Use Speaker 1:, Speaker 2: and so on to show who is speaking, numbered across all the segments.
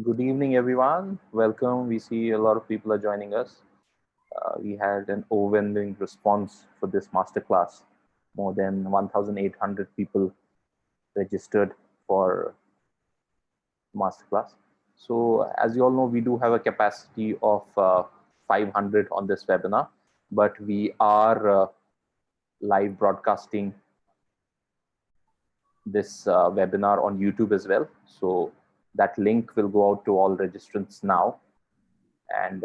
Speaker 1: Good evening, everyone. Welcome. We see a lot of people are joining us. We had an overwhelming response for this masterclass. More than 1,800 people registered for masterclass. So, as you all know, we do have a capacity of 500 on this webinar, but we are live broadcasting this webinar on YouTube as well. So, that link will go out to all registrants now. And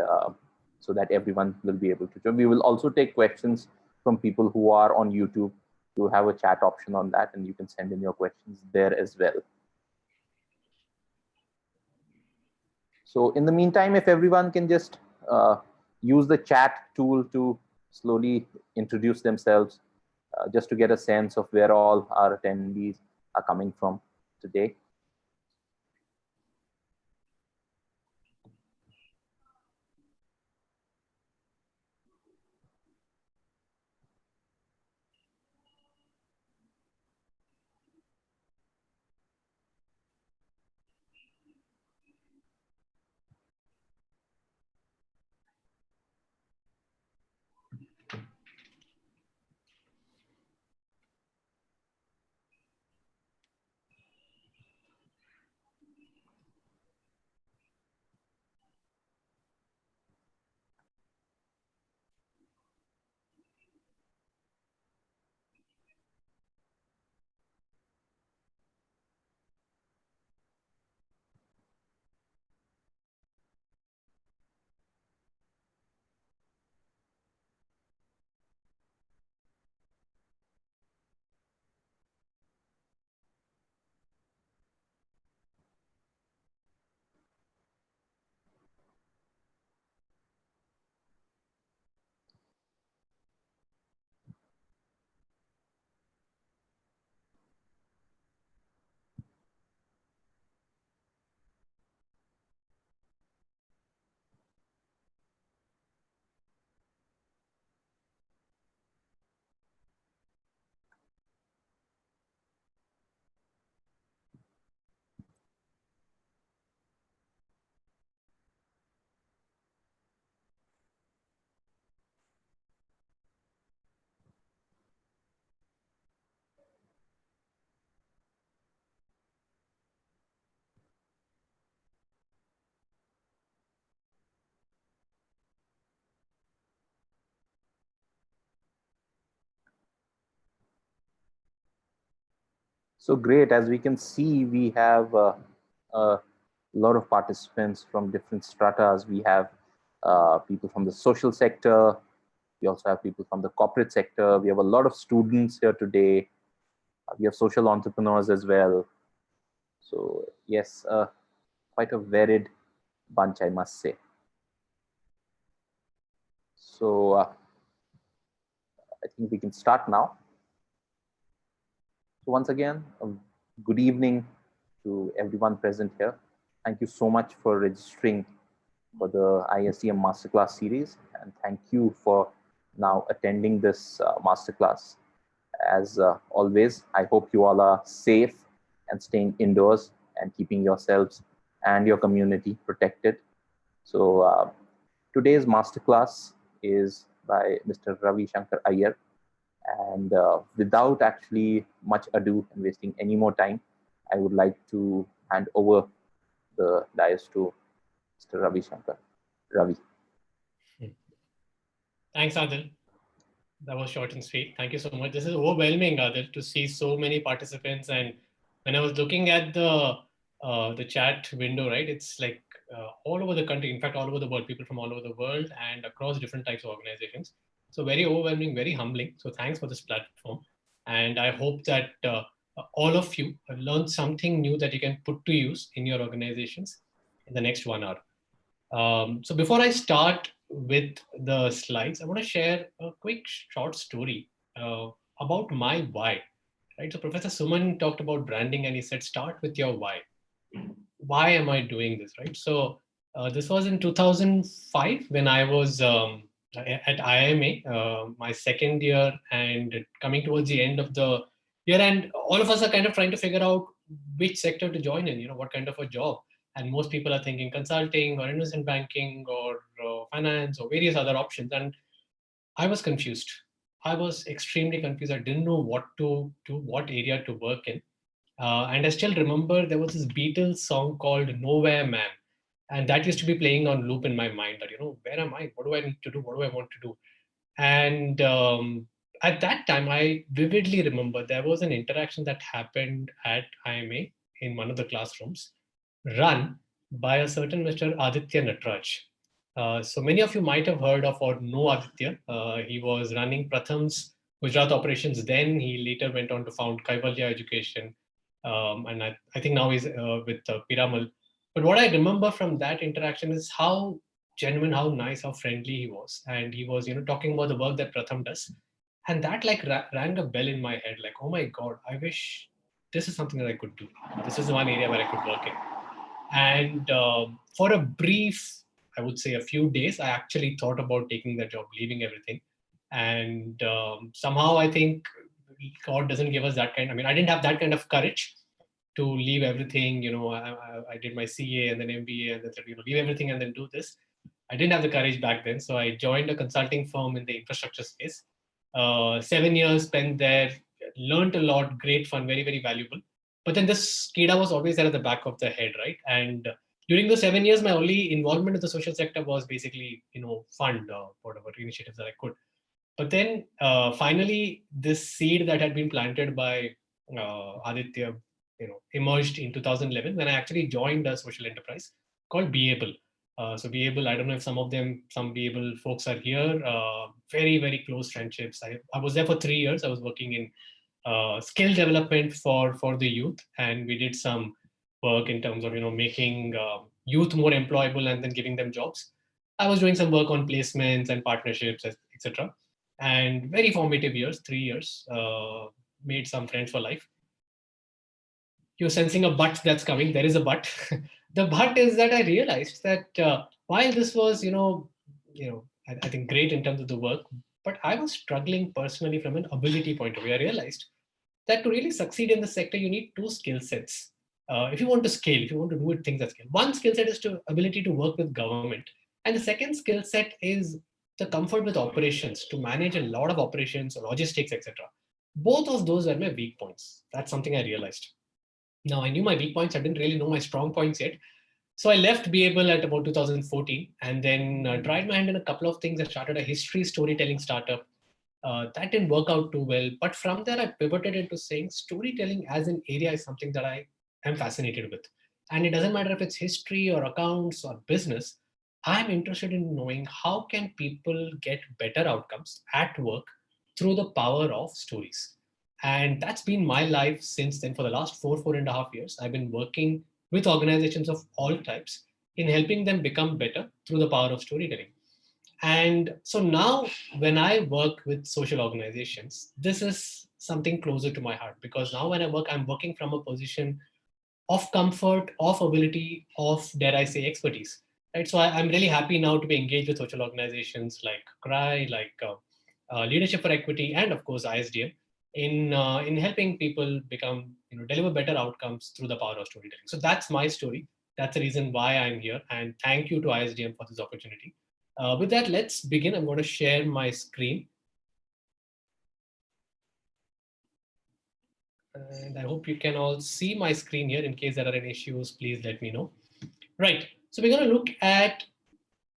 Speaker 1: so that everyone will be able to join. We will also take questions from people who are on YouTube. You have a chat option on that, and you can send in your questions there as well. So in the meantime, if everyone can just use the chat tool to slowly introduce themselves, just to get a sense of where all our attendees are coming from today. So great. As we can see, we have a lot of participants from different stratas. We have people from the social sector. We also have people from the corporate sector. We have a lot of students here today. We have social entrepreneurs as well. So yes, quite a varied bunch, I must say. So I think we can start now. So once again, good evening to everyone present here. Thank you so much for registering for the ISEM Masterclass series, and thank you for now attending this masterclass. As always, I hope you all are safe and staying indoors and keeping yourselves and your community protected. So today's masterclass is by Mr. Ravishankar Iyer. And without actually much ado and wasting any more time, I would like to hand over the dais to Mr. Ravishankar. Ravi.
Speaker 2: Thanks, Adil. That was short and sweet. Thank you so much. This is overwhelming, Adil, to see so many participants. And when I was looking at the chat window, right, it's like all over the country. In fact, all over the world, people from all over the world and across different types of organizations. So very overwhelming, very humbling. So thanks for this platform. And I hope that all of you have learned something new that you can put to use in your organizations in the next 1 hour. So before I start with the slides, I want to share a quick short story about my why. Right. So Professor Suman talked about branding, and he said, start with your why. Why am I doing this? Right. So this was in 2005 when I was at IMA, my second year, and coming towards the end of the year, and all of us are kind of trying to figure out which sector to join in. What kind of a job And most people are thinking consulting or investment banking or finance or various other options. And I was confused. I was extremely confused. I didn't know what to do, what area to work in. And I still remember there was this Beatles song called Nowhere Man. And that used to be playing on loop in my mind that, where am I? What do I need to do? What do I want to do? And at that time, I vividly remember there was an interaction that happened at IMA in one of the classrooms, run by a certain Mr. Aditya Natraj. So many of you might have heard of or know Aditya. He was running Pratham's Gujarat operations then. He later went on to found Kaivalya Education. And I think now he's with Piramal. But what I remember from that interaction is how genuine, how nice, how friendly he was. And he was, talking about the work that Pratham does. And that like rang a bell in my head, like, oh my God, I wish this is something that I could do. This is one area where I could work in. And for a brief, I would say a few days, I actually thought about taking the job, leaving everything. And somehow I think God doesn't give us that kind. I mean, I didn't have that kind of courage to leave everything. I did my CA and then MBA and then said, leave everything and then do this. I didn't have the courage back then. So I joined a consulting firm in the infrastructure space. 7 years spent there, learned a lot, great fun, very, very valuable. But then this SCADA was always there at the back of the head, right? And during the 7 years, my only involvement in the social sector was basically, fund whatever initiatives that I could. But then finally, this seed that had been planted by Aditya, emerged in 2011 when I actually joined a social enterprise called Be Able. So Be Able, I don't know if some Be Able folks are here. Very, very close friendships. I was there for 3 years. I was working in skill development for the youth, and we did some work in terms of making youth more employable and then giving them jobs. I was doing some work on placements and partnerships, etc. And very formative years, 3 years. Made some friends for life. You're sensing a but that's coming. There is a but. The but is that I realized that while this was, I think great in terms of the work, but I was struggling personally from an ability point of view. I realized that to really succeed in the sector, you need two skill sets. If you want to scale, if you want to do things at scale, one skill set is to ability to work with government, and the second skill set is the comfort with operations, to manage a lot of operations, logistics, etc. Both of those were my weak points. That's something I realized. Now, I knew my weak points. I didn't really know my strong points yet. So I left Be Able at about 2014 and then tried my hand in a couple of things. I started a history storytelling startup. That didn't work out too well. But from there, I pivoted into saying storytelling as an area is something that I am fascinated with. And it doesn't matter if it's history or accounts or business. I'm interested in knowing how can people get better outcomes at work through the power of stories. And that's been my life since then. For the last 4.5 years, I've been working with organizations of all types in helping them become better through the power of storytelling. And so now, when I work with social organizations, this is something closer to my heart because now when I work, I'm working from a position of comfort, of ability, of, dare I say, expertise. Right. So I'm really happy now to be engaged with social organizations like CRY, like Leadership for Equity, and of course ISDM in helping people become, deliver better outcomes through the power of storytelling. So that's my story. That's the reason why I'm here. And thank you to ISDM for this opportunity. With that, let's begin. I'm going to share my screen. And I hope you can all see my screen here. In case there are any issues, please let me know. Right. So we're going to look at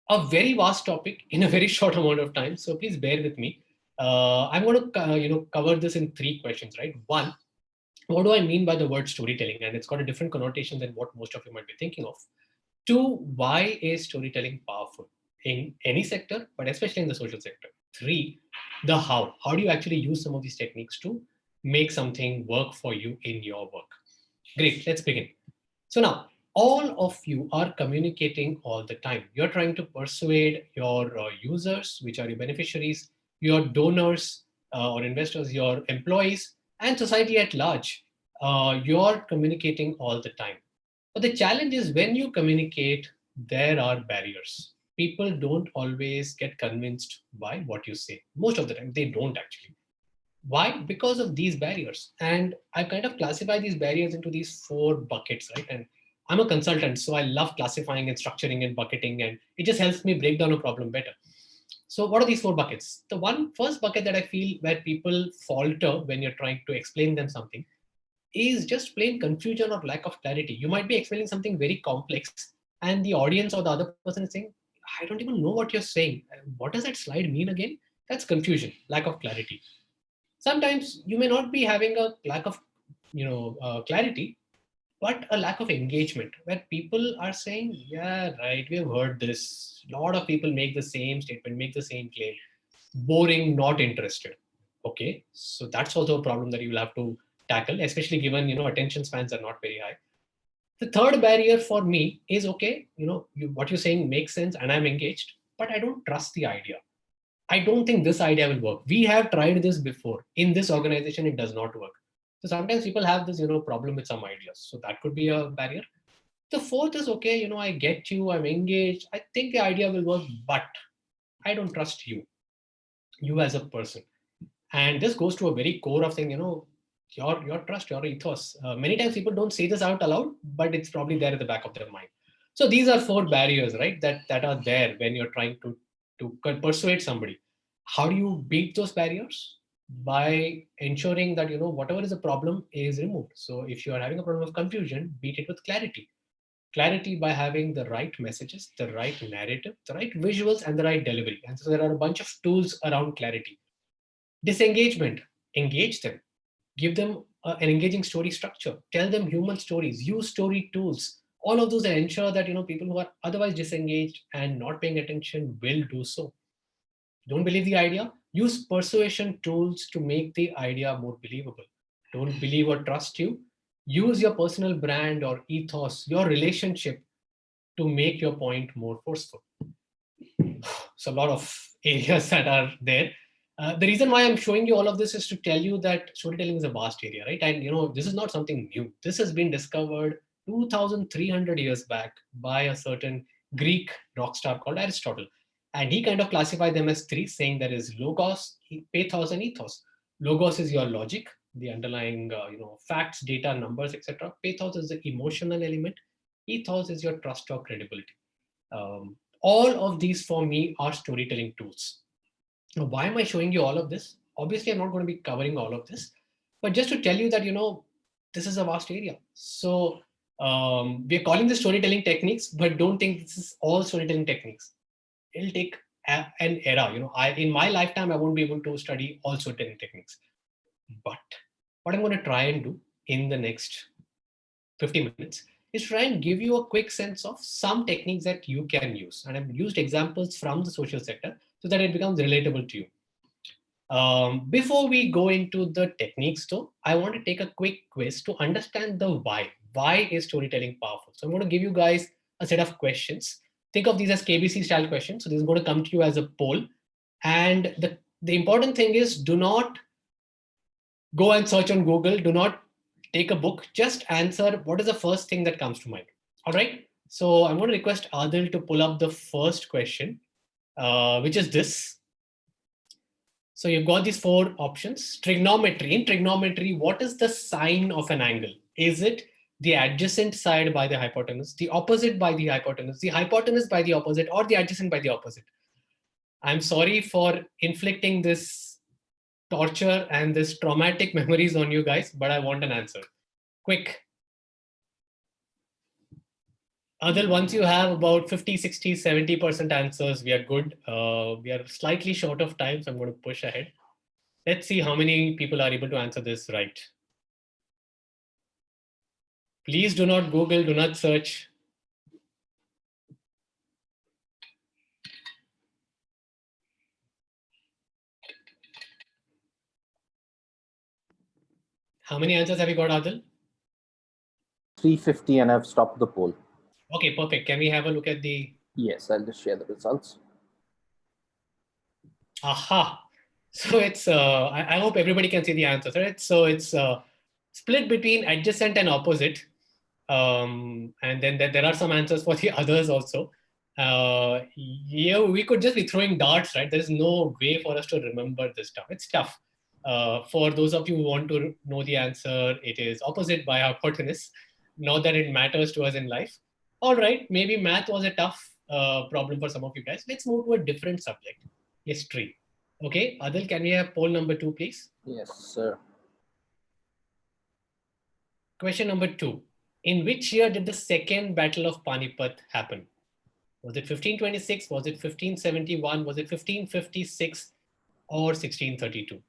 Speaker 2: a very vast topic in a very short amount of time. So please bear with me. I'm going to cover this in 3 questions, right? One, what do I mean by the word storytelling? And it's got a different connotation than what most of you might be thinking of. 2, why is storytelling powerful in any sector, but especially in the social sector? 3, the how. How do you actually use some of these techniques to make something work for you in your work? Great, let's begin. So now, all of you are communicating all the time. You're trying to persuade your users, which are your beneficiaries, your donors or investors, your employees, and society at large. You're communicating all the time. But the challenge is when you communicate, there are barriers. People don't always get convinced by what you say. Most of the time, they don't actually. Why? Because of these barriers. And I kind of classify these barriers into these 4 buckets, right? And I'm a consultant, so I love classifying and structuring and bucketing, and it just helps me break down a problem better. So what are these 4 buckets? The first bucket that I feel where people falter when you're trying to explain them something is just plain confusion or lack of clarity. You might be explaining something very complex, and the audience or the other person is saying, I don't even know what you're saying. What does that slide mean again? That's confusion, lack of clarity. Sometimes you may not be having a lack of clarity, but a lack of engagement where people are saying, yeah, right, we have heard this. A lot of people make the same statement, make the same claim. Boring, not interested. Okay, so that's also a problem that you will have to tackle, especially given attention spans are not very high. The third barrier for me is, okay, what you're saying makes sense and I'm engaged, but I don't trust the idea. I don't think this idea will work. We have tried this before. In this organization, it does not work. So sometimes people have this, problem with some ideas. So that could be a barrier. The fourth is, okay, I get you, I'm engaged. I think the idea will work, but I don't trust you as a person. And this goes to a very core of thing, your trust, your ethos. Many times people don't say this out aloud, but it's probably there at the back of their mind. So these are 4 barriers, right, that are there when you're trying to persuade somebody. How do you beat those barriers? By ensuring that whatever is a problem is removed. So if you are having a problem of confusion, beat it with clarity. Clarity by having the right messages, the right narrative, the right visuals, and the right delivery. And so there are a bunch of tools around clarity. Disengagement, engage them, give them an engaging story structure, tell them human stories, use story tools. All of those that ensure that people who are otherwise disengaged and not paying attention will do so. Don't believe the idea? Use persuasion tools to make the idea more believable. Don't believe or trust you? Use your personal brand or ethos, your relationship to make your point more forceful. So a lot of areas that are there. The reason why I'm showing you all of this is to tell you that storytelling is a vast area, right? And this is not something new. This has been discovered 2,300 years back by a certain Greek rock star called Aristotle. And he kind of classified them as 3, saying there is logos, pathos, and ethos. Logos is your logic, the underlying facts, data, numbers, etc. Pathos is the emotional element. Ethos is your trust or credibility. All of these for me are storytelling tools. Now, why am I showing you all of this? Obviously, I'm not going to be covering all of this, but just to tell you that, this is a vast area. So we're calling this storytelling techniques, but don't think this is all storytelling techniques. It'll take an era. In my lifetime, I won't be able to study all storytelling techniques. But what I'm going to try and do in the next 50 minutes is try and give you a quick sense of some techniques that you can use. And I've used examples from the social sector so that it becomes relatable to you. Before we go into the techniques though, I want to take a quick quiz to understand the why. Why is storytelling powerful? So I'm going to give you guys a set of questions. Think of these as KBC style questions. So this is going to come to you as a poll. And the important thing is, do not go and search on Google. Do not take a book. Just answer what is the first thing that comes to mind. All right. So I'm going to request Adil to pull up the first question, which is this. So you've got these 4 options. Trigonometry. In trigonometry, what is the sine of an angle? Is it the adjacent side by the hypotenuse, the opposite by the hypotenuse by the opposite, or the adjacent by the opposite? I'm sorry for inflicting this torture and this traumatic memories on you guys, but I want an answer. Quick. Adil, once you have about 50, 60, 70% answers, we are good. We are slightly short of time, so I'm going to push ahead. Let's see how many people are able to answer this right. Please do not Google, do not search. How many answers have you got, Adil?
Speaker 1: 350, and I've stopped the poll.
Speaker 2: Okay, perfect. Can we have a look at the...
Speaker 1: Yes, I'll just share the results.
Speaker 2: Aha. So it's, I hope everybody can see the answers, right? So it's split between adjacent and opposite. And then there are some answers for the others also. Yeah, we could just be throwing darts, right? There is no way for us to remember this stuff. It's tough. For those of you who want to know the answer, it is opposite by hypotenuse. not that it matters to us in life. All right, maybe math was a tough problem for some of you guys. Let's move to a different subject, history. Okay, Adil, can we have poll number 2, please?
Speaker 1: Yes, sir.
Speaker 2: Question number 2. In which year did the second Battle of Panipat happen? Was it 1526? Was it 1571? Was it 1556 or 1632?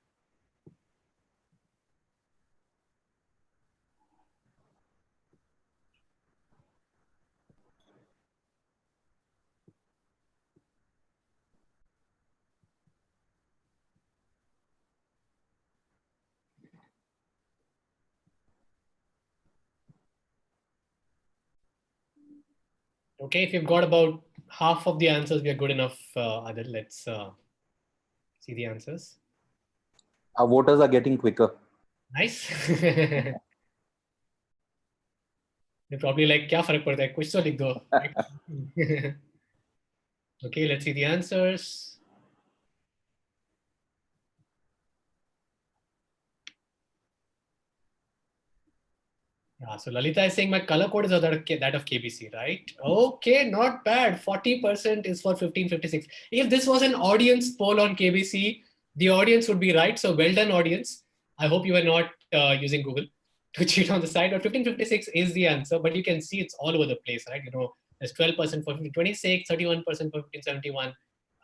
Speaker 2: Okay, if you've got about half of the answers, we are good enough, Adil. Let's see the answers.
Speaker 1: Our voters are getting quicker.
Speaker 2: Nice. They're probably like, क्या फर्क पड़ता है? कुछ तो लिख दो. Okay, let's see the answers. Yeah, so Lalita is saying my color code is that of KBC, right? Okay, not bad. 40% is for 1556. If this was an audience poll on KBC, the audience would be right. So well done, audience. I hope you are not using Google to cheat on the side. But 1556 is the answer, but you can see it's all over the place, right? You know, there's 12% for 1526, 31% for 1571.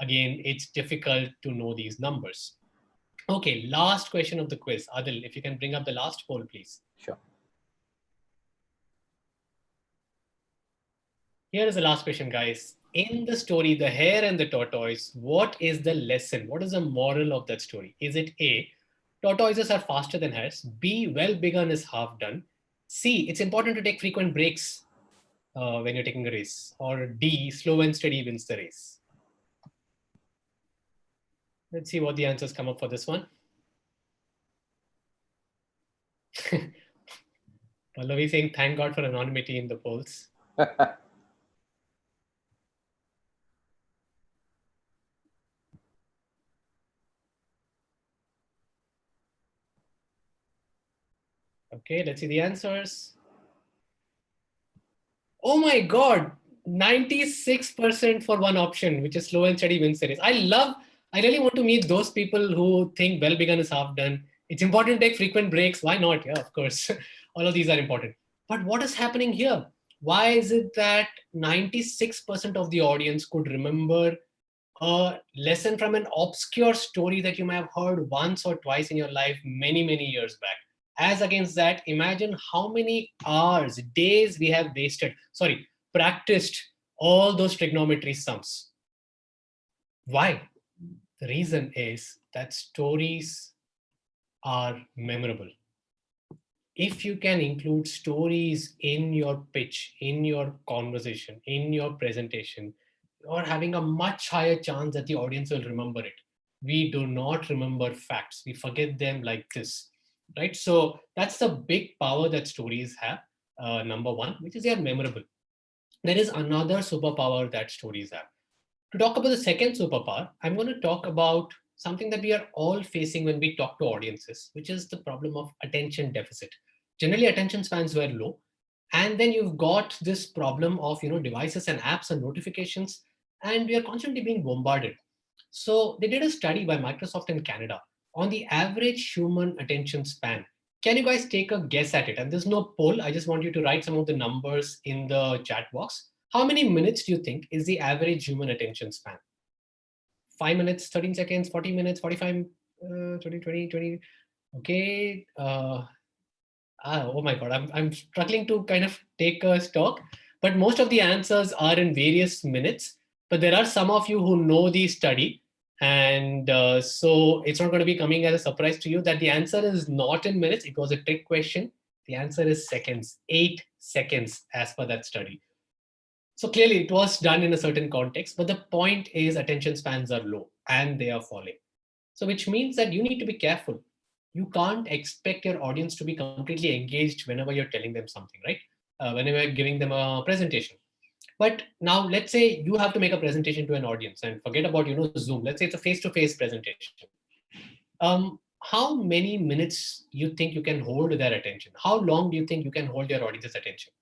Speaker 2: Again, it's difficult to know these numbers. Okay, last question of the quiz. Adil, if you can bring up the last poll, please.
Speaker 1: Sure.
Speaker 2: Here is the last question, guys. In the story, The Hare and the Tortoise, what is the lesson? What is the moral of that story? Is it A, tortoises are faster than hares? B, well begun is half done? C, it's important to take frequent breaks when you're taking a race? Or D, slow and steady wins the race? Let's see what the answers come up for this one. Pallavi saying, thank God for anonymity in the polls. Okay, let's see the answers. Oh my God, 96% for one option, which is slow and steady wins the race. I really want to meet those people who think well begun is half done. It's important to take frequent breaks. Why not? Yeah, of course. All of these are important. But what is happening here? Why is it that 96% of the audience could remember a lesson from an obscure story that you may have heard once or twice in your life many, many years back? As against that, imagine how many hours, days we have practiced all those trigonometry sums. Why? The reason is that stories are memorable. If you can include stories in your pitch, in your conversation, in your presentation, you're having a much higher chance that the audience will remember it. We do not remember facts. We forget them like this, right? So that's the big power that stories have. Number one, which is they are memorable. There is another superpower that stories have. To talk about the second superpower, I'm going to talk about something that we are all facing when we talk to audiences, which is the problem of attention deficit. Generally, attention spans were low. And then you've got this problem of devices and apps and notifications, and we are constantly being bombarded. So they did a study by Microsoft in Canada on the average human attention span. Can you guys take a guess at it? And there's no poll. I just want you to write some of the numbers in the chat box. How many minutes do you think is the average human attention span? 5 minutes, 13 seconds, 40 minutes, 45, 20. Okay. Oh my God, I'm struggling to kind of take a stock, but most of the answers are in various minutes. But there are some of you who know the study, and so it's not going to be coming as a surprise to you that the answer is not in minutes. It was a trick question. The answer is seconds, 8 seconds as per that study. So clearly it was done in a certain context, but the point is attention spans are low and they are falling. So which means that you need to be careful. You can't expect your audience to be completely engaged whenever you're telling them something, right? Whenever you're giving them a presentation. But now let's say you have to make a presentation to an audience and forget about Zoom. Let's say it's a face-to-face presentation. how many minutes you think you can hold their attention? How long do you think you can hold your audience's attention?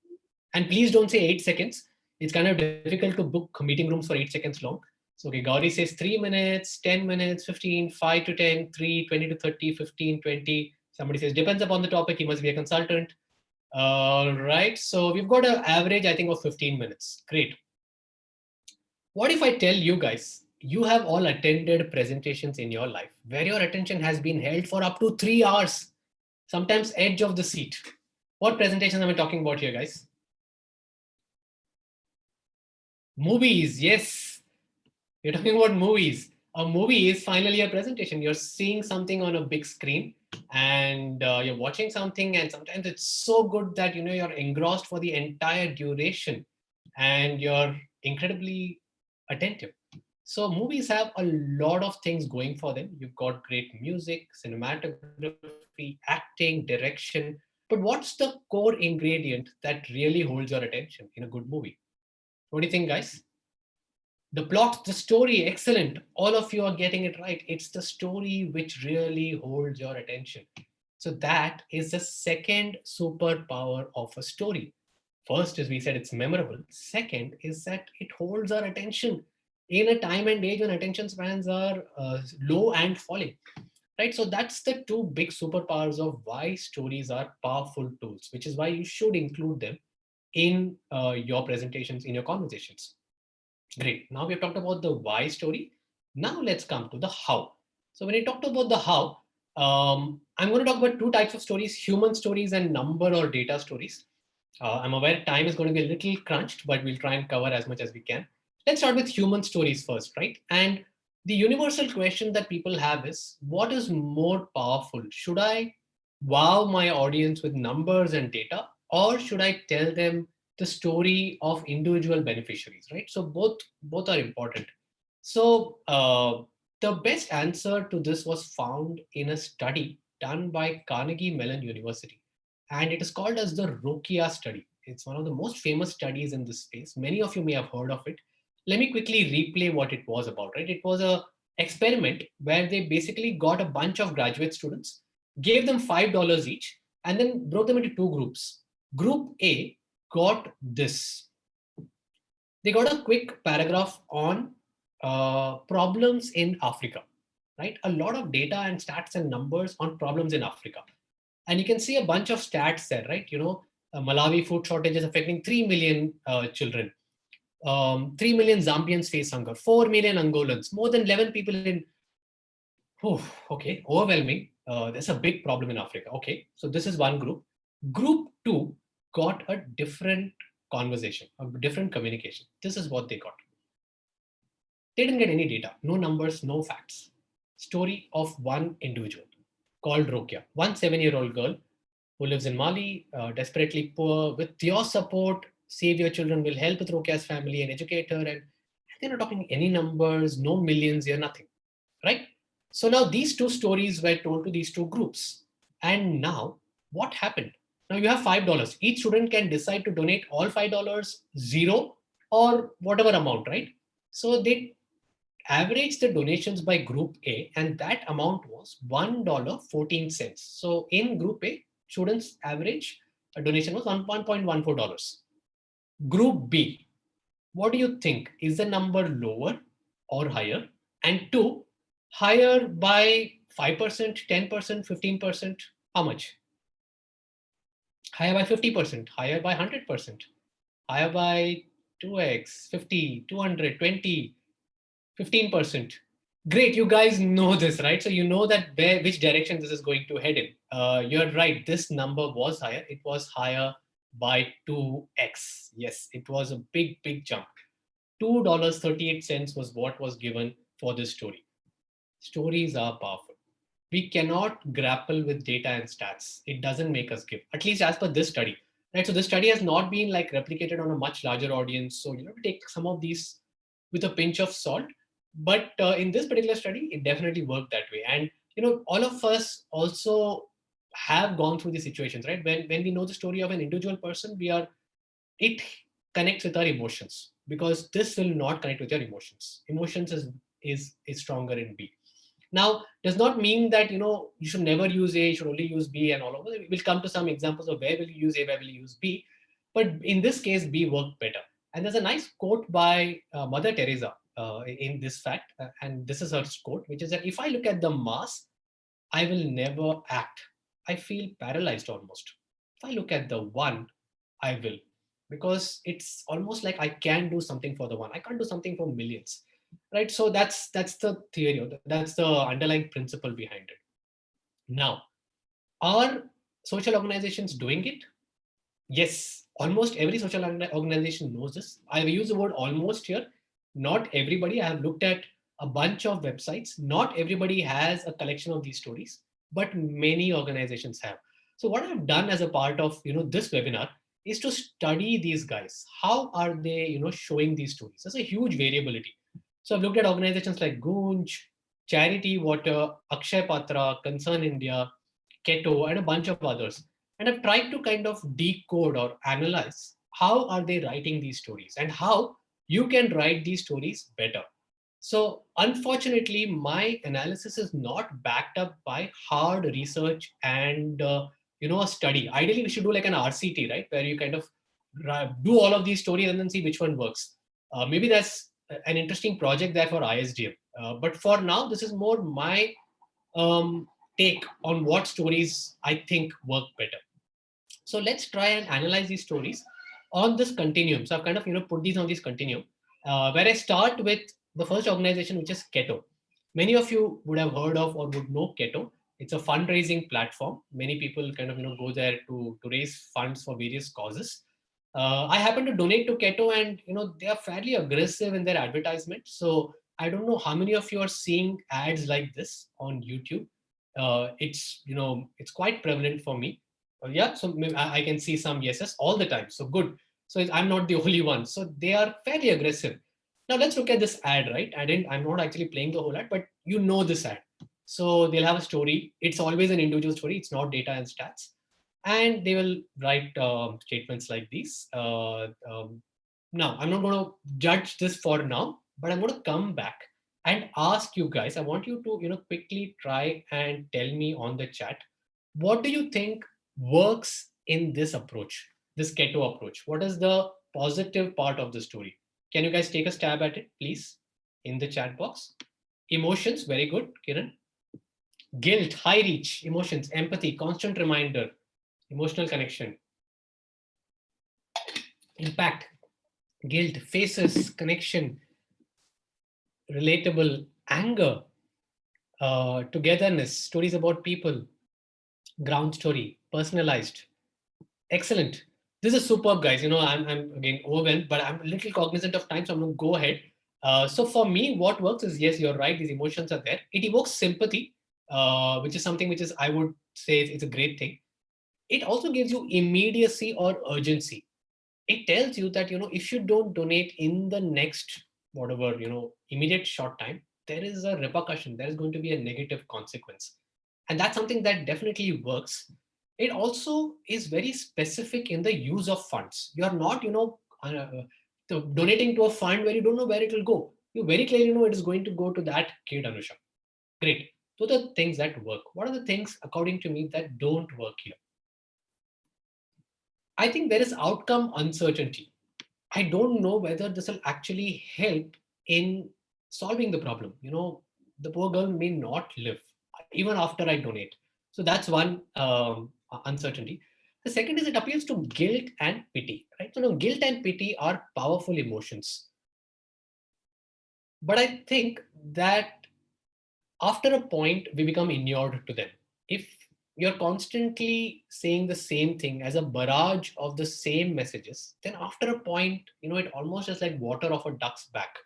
Speaker 2: And please don't say 8 seconds. It's kind of difficult to book meeting rooms for 8 seconds long. So, okay, Gauri says 3 minutes, 10 minutes, 15, 5 to 10, 3, 20 to 30, 15, 20. Somebody says, depends upon the topic. He must be a consultant. All right. So we've got an average, I think, of 15 minutes. Great. What if I tell you guys, you have all attended presentations in your life where your attention has been held for up to 3 hours, sometimes edge of the seat. What presentations am I talking about here, guys? Movies, yes. You're talking about movies. A movie is finally a presentation. You're seeing something on a big screen and you're watching something, and sometimes it's so good that you're engrossed for the entire duration and you're incredibly attentive. So movies have a lot of things going for them. You've got great music, cinematography, acting, direction. But what's the core ingredient that really holds your attention in a good movie? What do you think, guys? The plot, the story, excellent. All of you are getting it right. It's the story which really holds your attention. So that is the second superpower of a story. First, as we said, it's memorable. Second is that it holds our attention in a time and age when attention spans are low and falling. Right. So that's the two big superpowers of why stories are powerful tools, which is why you should include them in your presentations, in your conversations. Great. Now we've talked about the why story. Now let's come to the how. So when I talked about the how, I'm going to talk about two types of stories: human stories and number or data stories. I'm aware time is going to be a little crunched, but we'll try and cover as much as we can. Let's start with human stories first, right? And the universal question that people have is, what is more powerful? Should I wow my audience with numbers and data, or should I tell them the story of individual beneficiaries, right? So both are important. So the best answer to this was found in a study done by Carnegie Mellon University, and it is called as the Rokia study. It's one of the most famous studies in this space. Many of you may have heard of it. Let me quickly replay what it was about, right? It was a experiment where they basically got a bunch of graduate students, gave them $5 each, and then broke them into two groups. Group A got this. They got a quick paragraph on problems in Africa, right? A lot of data and stats and numbers on problems in Africa. And you can see a bunch of stats there, right? Malawi food shortages affecting 3 million children. 3 million Zambians face hunger. 4 million Angolans. More than 11 people in. Oh, okay, overwhelming. There's a big problem in Africa. Okay, so this is one group. Group two got a different conversation, a different communication. This is what they got. They didn't get any data, no numbers, no facts. Story of one individual called Rokia, one 7-year-old girl who lives in Mali, desperately poor. With your support, Save Your Children will help with Rokia's family and educate her. And they're not talking any numbers, no millions here, nothing, right? So now these two stories were told to these two groups. And now what happened? Now you have $5. Each student can decide to donate all $5, zero, or whatever amount, right? So they averaged the donations by group A, and that amount was $1.14. So in group A, students average a donation was $1.14. Group B, what do you think? Is the number lower or higher? And two, higher by 5%, 10%, 15%? How much? Higher by 50%, higher by 100%, higher by 2x, 50, 200, 20, 15%. Great, you guys know this, right? So you know that which direction this is going to head in. You're right, this number was higher. It was higher by 2x. Yes, it was a big, big jump. $2.38 was what was given for this story. Stories are powerful. We cannot grapple with data and stats. It doesn't make us give, at least as per this study. Right? So this study has not been like replicated on a much larger audience. So you have to take some of these with a pinch of salt. But in this particular study, it definitely worked that way. And all of us also have gone through these situations, right? When we know the story of an individual person, it connects with our emotions, because this will not connect with your emotions. Emotions is stronger in B. Now, does not mean that, you should never use A, you should only use B and all of that. We'll come to some examples of where will you use A, where will you use B. But in this case, B worked better. And there's a nice quote by Mother Teresa in this fact, and this is her quote, which is that if I look at the mass, I will never act. I feel paralyzed almost. If I look at the one, I will. Because it's almost like I can do something for the one. I can't do something for millions. Right? So that's the theory, that's the underlying principle behind it. Now, are social organizations doing it? Yes, almost every social organization knows this. I use the word almost here. Not everybody. I have looked at a bunch of websites. Not everybody has a collection of these stories, but many organizations have. So what I've done as a part of this webinar is to study these guys. How are they showing these stories? There's a huge variability. So I've looked at organizations like Gunj, Charity Water, Akshay Patra, Concern India, Keto, and a bunch of others. And I've tried to kind of decode or analyze how are they writing these stories and how you can write these stories better. So unfortunately, my analysis is not backed up by hard research and a study. Ideally, we should do like an RCT, right, where you kind of do all of these stories and then see which one works. Maybe that's an interesting project there for ISDM. But for now, this is more my take on what stories I think work better. So let's try and analyze these stories on this continuum. So I've kind of put these on this continuum, where I start with the first organization, which is Keto. Many of you would have heard of or would know Keto. It's a fundraising platform. Many people kind of go there to raise funds for various causes. I happen to donate to Keto, and they are fairly aggressive in their advertisement. So I don't know how many of you are seeing ads like this on YouTube. It's quite prevalent for me. Yeah, so I can see some yeses all the time. So good. So I'm not the only one. So they are fairly aggressive. Now let's look at this ad, right? I'm not actually playing the whole ad, but this ad. So they'll have a story. It's always an individual story. It's not data and stats. And they will write statements like these. Now, I'm not going to judge this for now, but I'm going to come back and ask you guys. I want you to quickly try and tell me on the chat, what do you think works in this approach, this Keto approach? What is the positive part of the story? Can you guys take a stab at it, please, in the chat box? Emotions, very good, Kiran. Guilt, high reach, emotions, empathy, constant reminder, emotional connection. Impact, guilt, faces, connection, relatable, anger, togetherness, stories about people, ground story, personalized. Excellent. This is superb, guys. I'm again overwhelmed, but I'm a little cognizant of time, so I'm going to go ahead. So for me, what works is, yes, you're right. These emotions are there. It evokes sympathy, which is something which is, I would say, it's a great thing. It also gives you immediacy or urgency. It tells you that, if you don't donate in the next, whatever, immediate short time, there is a repercussion. There is going to be a negative consequence. And that's something that definitely works. It also is very specific in the use of funds. You are not, donating to a fund where you don't know where it will go. You very clearly know it is going to go to that kid, Anusha. Great. Those are the things that work. What are the things, according to me, that don't work here? I think there is outcome uncertainty. I don't know whether this will actually help in solving the problem. The poor girl may not live even after I donate. So that's one uncertainty. The second is it appeals to guilt and pity, right? So now guilt and pity are powerful emotions. But I think that after a point, we become inured to them. If you're constantly saying the same thing as a barrage of the same messages, then after a point, it almost is like water off a duck's back.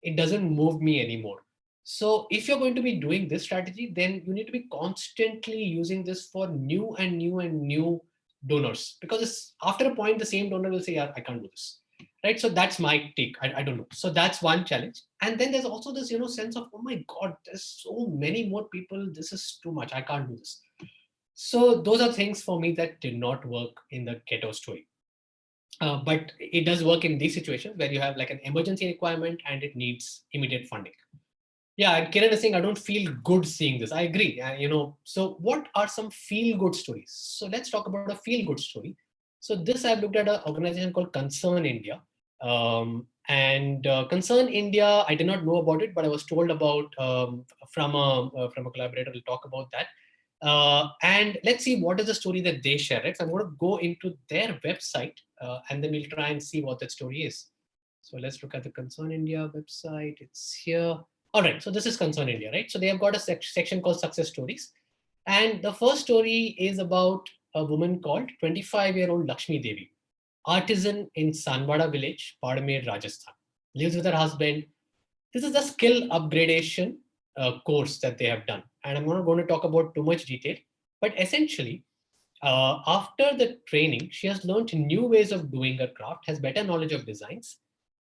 Speaker 2: It doesn't move me anymore. So if you're going to be doing this strategy, then you need to be constantly using this for new and new and new donors, because after a point, the same donor will say, yeah, I can't do this. Right. So that's my take. I don't know. So that's one challenge. And then there's also this, sense of, oh my God, there's so many more people. This is too much. I can't do this. So those are things for me that did not work in the Keto story. But it does work in these situations where you have like an emergency requirement and it needs immediate funding. Yeah, and Kiran is saying, I don't feel good seeing this. I agree. So what are some feel good stories? So let's talk about a feel good story. So this I've looked at an organization called Concern India. And Concern India, I did not know about it, but I was told about from a collaborator. We'll talk about that. And let's see what is the story that they share. Right? So I'm going to go into their website and then we'll try and see what that story is. So let's look at the Concern India website. It's here. All right, so this is Concern India, right? So they have got a section called Success Stories. And the first story is about a woman called 25-year-old Lakshmi Devi, artisan in Sanwada village, Badmer, Rajasthan. Lives with her husband. This is the skill upgradation course that they have done. And I'm not going to talk about too much detail, but essentially, after the training, she has learned new ways of doing her craft, has better knowledge of designs.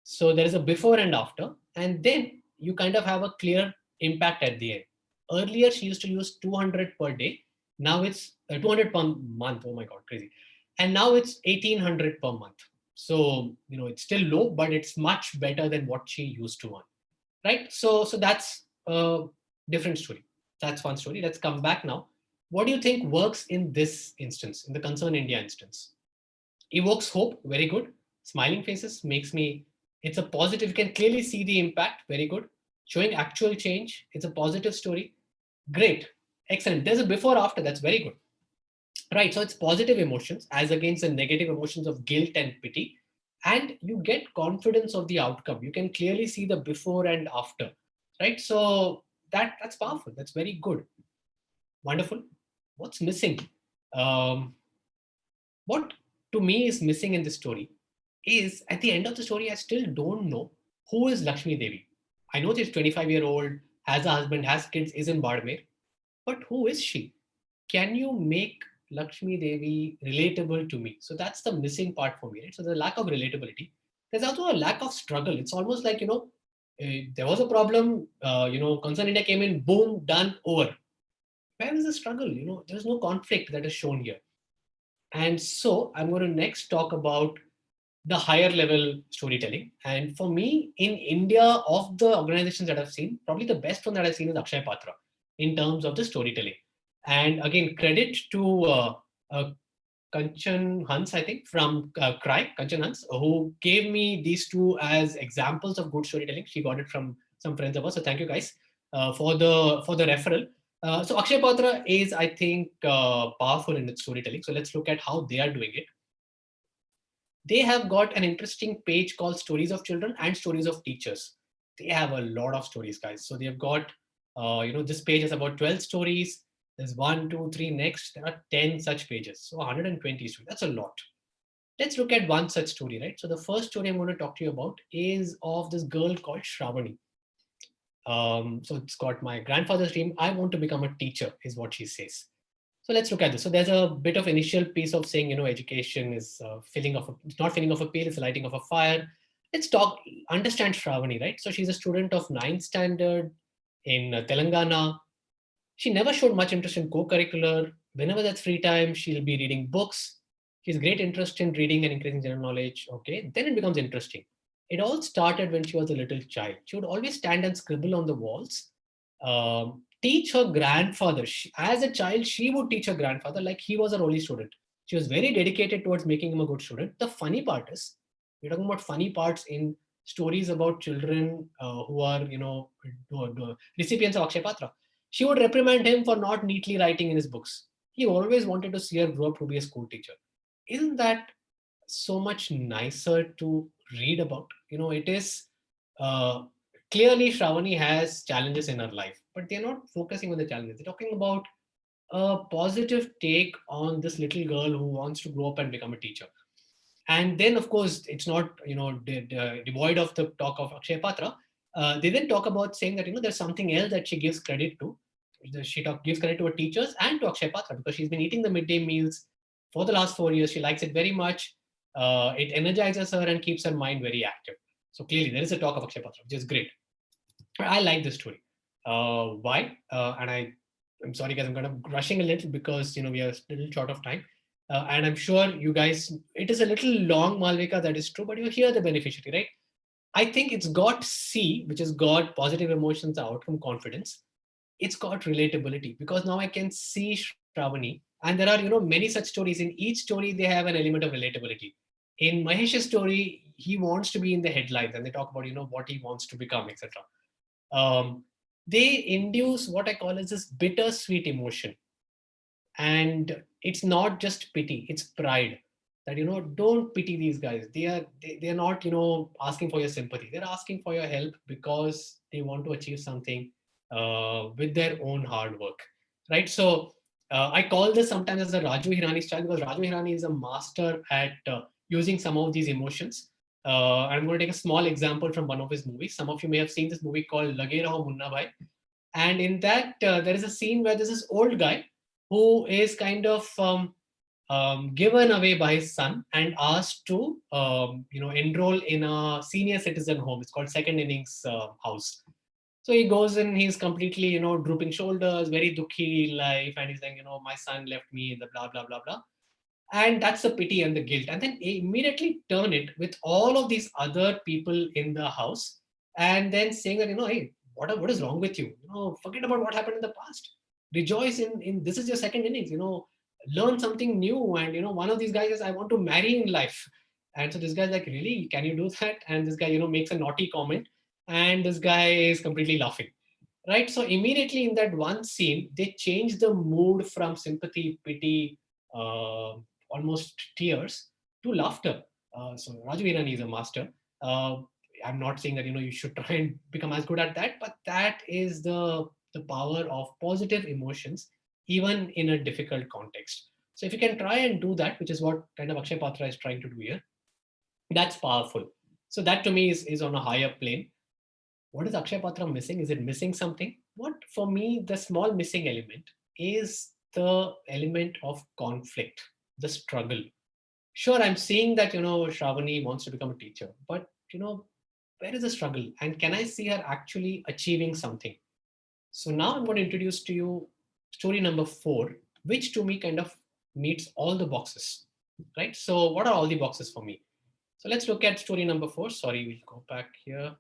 Speaker 2: So there is a before and after, and then you kind of have a clear impact at the end. Earlier, she used to use 200 per day. Now it's 200 per month. Oh my God, crazy. And now it's 1800 per month. So, it's still low, but it's much better than what she used to earn. Right? So that's a different story. That's one story. Let's come back now. What do you think works in this instance, in the Concern India instance? Evokes hope, very good. Smiling faces makes me, it's a positive, you can clearly see the impact, very good. Showing actual change, it's a positive story. Great, excellent. There's a before after, that's very good. Right, so it's positive emotions as against the negative emotions of guilt and pity. And you get confidence of the outcome. You can clearly see the before and after. Right, so that's powerful. That's very good. Wonderful. What's missing? Um, what to me is missing in the story is at the end of the story, I still don't know who is Lakshmi Devi. I know she's 25-year-old, has a husband, has kids, is in Badmer, but who is she? Can you make Lakshmi Devi relatable to me? So that's the missing part for me. Right? So the lack of relatability. There's also a lack of struggle. It's almost like, there was a problem, Concern India came in, boom, done, over. Where is the struggle? There's no conflict that is shown here. And so I'm going to next talk about the higher level storytelling. And for me, in India, of the organizations that I've seen, probably the best one that I've seen is Akshay Patra in terms of the storytelling. And again, credit to Kanchan Hans, I think, from Cry, Kanchan Hans, who gave me these two as examples of good storytelling. She got it from some friends of us. So thank you guys for the referral. So Akshay Patra is, I think, powerful in its storytelling. So let's look at how they are doing it. They have got an interesting page called Stories of Children and Stories of Teachers. They have a lot of stories, guys. So they've got, this page is about 12 stories. There's 1, 2, 3. Next, there are 10 such pages. So 120 stories. That's a lot. Let's look at one such story, right? So the first story I'm going to talk to you about is of this girl called Shravani. So it's got my grandfather's dream. I want to become a teacher, is what she says. So let's look at this. So there's a bit of initial piece of saying, education is it's not filling of a pail, it's lighting of a fire. Let's understand Shravani, right? So she's a student of 9th standard in Telangana. She never showed much interest in co-curricular. Whenever that's free time, she'll be reading books. She has great interest in reading and increasing general knowledge. Okay, then it becomes interesting. It all started when she was a little child. She would always stand and scribble on the walls, teach her grandfather. As a child, she would teach her grandfather like he was her only student. She was very dedicated towards making him a good student. The funny part is, we're talking about funny parts in stories about children who are, recipients of Akshay Patra. She would reprimand him for not neatly writing in his books. He always wanted to see her grow up to be a school teacher. Isn't that so much nicer to read about? It is uh, clearly Shravani has challenges in her life, but they're not focusing on the challenges. They're talking about a positive take on this little girl who wants to grow up and become a teacher. And then, of course, it's not devoid of the talk of Akshay Patra. They then talk about saying that there's something else that she gives credit to. She gives credit to her teachers and to Akshay Patra because she's been eating the midday meals for the last 4 years. She likes it very much. It energizes her and keeps her mind very active. So clearly, there is a talk of Akshay Patra, which is great. I like this story. Why? I'm sorry, guys. I'm kind of rushing a little because we are a little short of time. And I'm sure you guys, it is a little long, Malvika, that is true, but you hear the beneficiary, right? I think it's got C, which has got positive emotions, outcome, confidence. It's got relatability because now I can see Shravani, and there are many such stories. In each story, they have an element of relatability. In Mahesh's story, he wants to be in the headlines, and they talk about what he wants to become, etc. Um, they induce what I call as this bittersweet emotion, and it's not just pity, it's pride. That don't pity these guys. They are not asking for your sympathy. They're asking for your help because they want to achieve something with their own hard work, right? So I call this sometimes as the Raju Hirani style, because Raju Hirani is a master at using some of these emotions. I'm going to take a small example from one of his movies. Some of you may have seen this movie called Lage Raho Munna Bhai. And in that, there is a scene where there's this old guy who is kind of given away by his son and asked to, enroll in a senior citizen home. It's called Second Innings House. So he goes in, he's completely, drooping shoulders, very dukhi life, and he's saying, my son left me, the blah, blah, blah, blah. And that's the pity and the guilt. And then immediately turn it with all of these other people in the house, and then saying that, hey, what is wrong with you? Forget about what happened in the past. Rejoice in this is your second innings, learn something new. And, one of these guys says, I want to marry in life. And so this guy's like, really? Can you do that? And this guy, makes a naughty comment. And this guy is completely laughing. Right. So immediately in that one scene, they change the mood from sympathy, pity, uh, almost tears to laughter. So Raju Hirani is a master. Uh, I'm not saying that you should try and become as good at that, but that is the power of positive emotions, even in a difficult context. So if you can try and do that, which is what kind of Akshay Patra is trying to do here, that's powerful. So that to me is on a higher plane. What is Akshay Patra missing? Is it missing something? What, for me, the small missing element is the element of conflict, the struggle. Sure, I'm seeing that, Shravani wants to become a teacher, but, where is the struggle? And can I see her actually achieving something? So now I'm going to introduce to you story number 4, which to me kind of meets all the boxes, right? So what are all the boxes for me? So let's look at story number 4. Sorry, we'll go back here.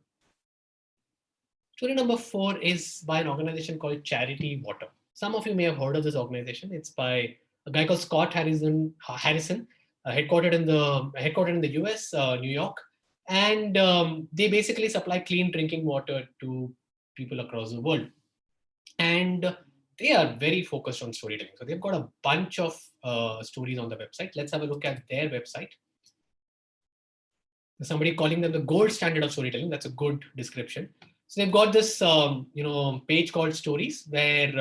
Speaker 2: Story number 4 is by an organization called Charity Water. Some of you may have heard of this organization. It's by a guy called Scott Harrison, headquartered in the US, New York, and they basically supply clean drinking water to people across the world. And they are very focused on storytelling. So they've got a bunch of stories on the website. Let's have a look at their website. Somebody calling them the gold standard of storytelling. That's a good description. So they've got this, page called Stories, where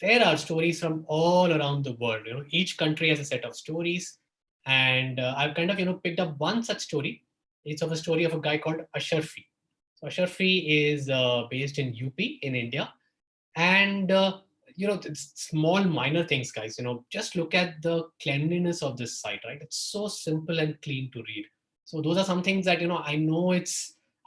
Speaker 2: there are stories from all around the world. Each country has a set of stories, and I've kind of picked up one such story. It's of a story of a guy called Asharfi. So Asharfi is based in UP in India, and small minor things, guys. Just look at the cleanliness of this site, right? It's so simple and clean to read. So those are some things that I know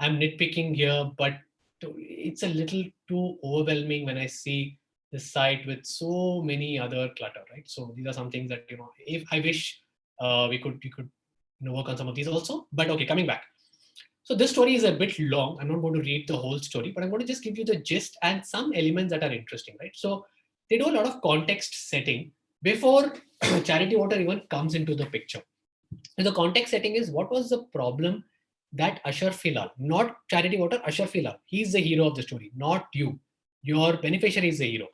Speaker 2: I'm nitpicking here, but it's a little too overwhelming when I see this site with so many other clutter, right? So these are some things that if I wish we could work on some of these also. But okay, coming back. So this story is a bit long. I'm not going to read the whole story, but I'm going to just give you the gist and some elements that are interesting, right? So they do a lot of context setting before Charity Water even comes into the picture. And the context setting is, what was the problem that Ashar Filal, not Charity Water, Ashar Filal, he's the hero of the story, not you. Your beneficiary is the hero.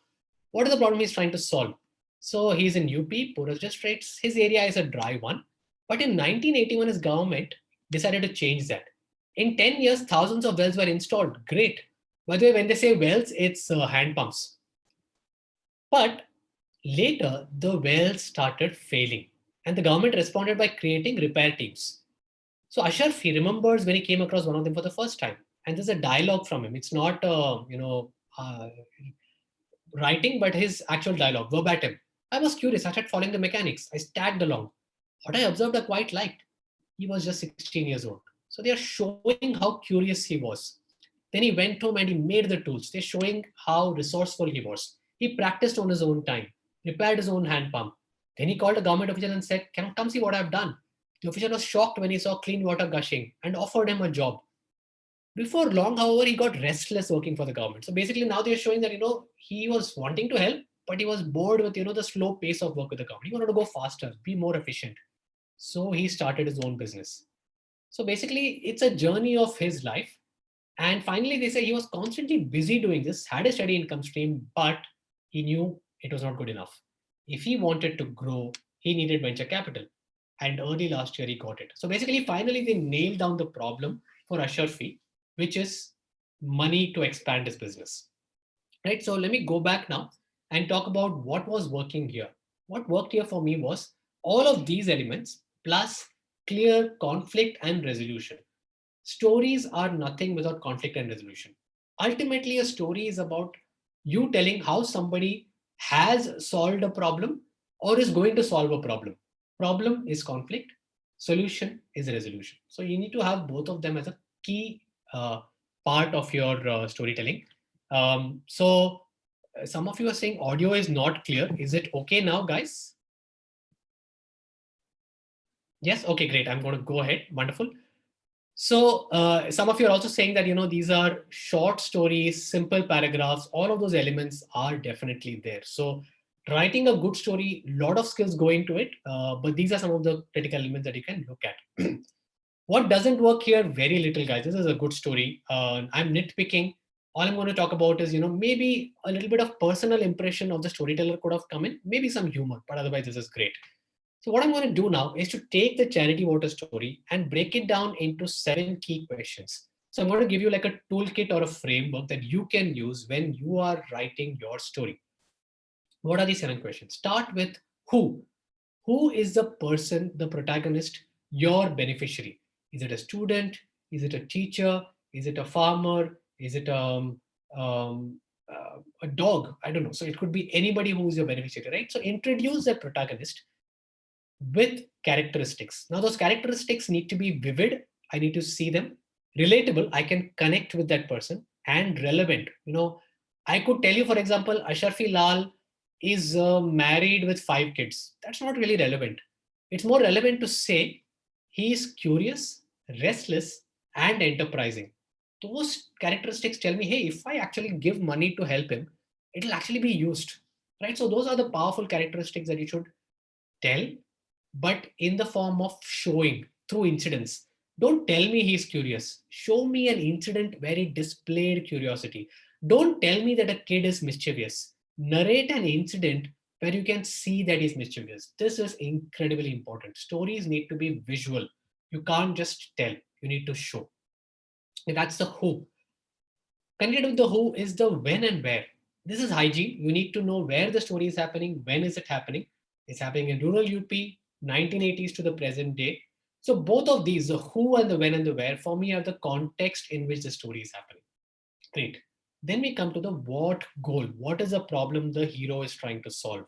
Speaker 2: What is the problem he's trying to solve? So he's in UP, poorest districts. His area is a dry one. But in 1981, his government decided to change that. In 10 years, thousands of wells were installed. Great. By the way, when they say wells, it's hand pumps. But later, the wells started failing, and the government responded by creating repair teams. So Ashraf, he remembers when he came across one of them for the first time, and there's a dialogue from him. It's not, writing, but his actual dialogue, verbatim. I was curious. I started following the mechanics. I tagged along. What I observed, I quite liked. He was just 16 years old. So they are showing how curious he was. Then he went home and he made the tools. They're showing how resourceful he was. He practiced on his own time, repaired his own hand pump. Then he called a government official and said, "Can you come see what I've done?" The official was shocked when he saw clean water gushing and offered him a job. Before long, however, he got restless working for the government. So basically now they're showing that, he was wanting to help, but he was bored with, the slow pace of work with the government. He wanted to go faster, be more efficient. So he started his own business. So basically it's a journey of his life. And finally they say he was constantly busy doing this, had a steady income stream, but he knew it was not good enough. If he wanted to grow, he needed venture capital. And early last year he got it. So basically, finally they nailed down the problem for Asharfi, which is money to expand his business. Right. So let me go back now and talk about what was working here. What worked here for me was all of these elements plus clear conflict and resolution. Stories are nothing without conflict and resolution. Ultimately, a story is about you telling how somebody has solved a problem or is going to solve a problem. Problem is conflict, solution is resolution. So you need to have both of them as a key part of your storytelling. Some of you are saying audio is not clear. Is it okay now, guys? Yes. Okay, great. I'm going to go ahead. Wonderful. So some of you are also saying that, these are short stories, simple paragraphs, all of those elements are definitely there. So writing a good story, a lot of skills go into it, but these are some of the critical elements that you can look at. What doesn't work here? Very little, guys. This is a good story. I'm nitpicking. All I'm going to talk about is, maybe a little bit of personal impression of the storyteller could have come in, maybe some humor, but otherwise this is great. So what I'm going to do now is to take the charity water story and break it down into 7 key questions. So I'm going to give you like a toolkit or a framework that you can use when you are writing your story. What are these 7 questions? Start with who. Who is the person, the protagonist, your beneficiary? Is it a student? Is it a teacher? Is it a farmer? Is it a dog? I don't know. So it could be anybody who is your beneficiary, right? So introduce the protagonist with characteristics. Now, those characteristics need to be vivid. I need to see them. Relatable. I can connect with that person, and relevant. I could tell you, for example, Asharfi Lal is married with 5 kids. That's not really relevant. It's more relevant to say he is curious, restless, and enterprising. Those characteristics tell me, hey, if I actually give money to help him, it'll actually be used. Right? So those are the powerful characteristics that you should tell, but in the form of showing through incidents. Don't tell me he's curious. Show me an incident where he displayed curiosity. Don't tell me that a kid is mischievous. Narrate an incident where you can see that he's mischievous. This is incredibly important. Stories need to be visual. You can't just tell, you need to show. And that's the who. Connected with the who is the when and where. This is hygiene. You need to know where the story is happening, when is it happening. It's happening in rural UP, 1980s to the present day. So both of these, the who and the when and the where, for me are the context in which the story is happening. Great. Then we come to the what goal. What is the problem the hero is trying to solve?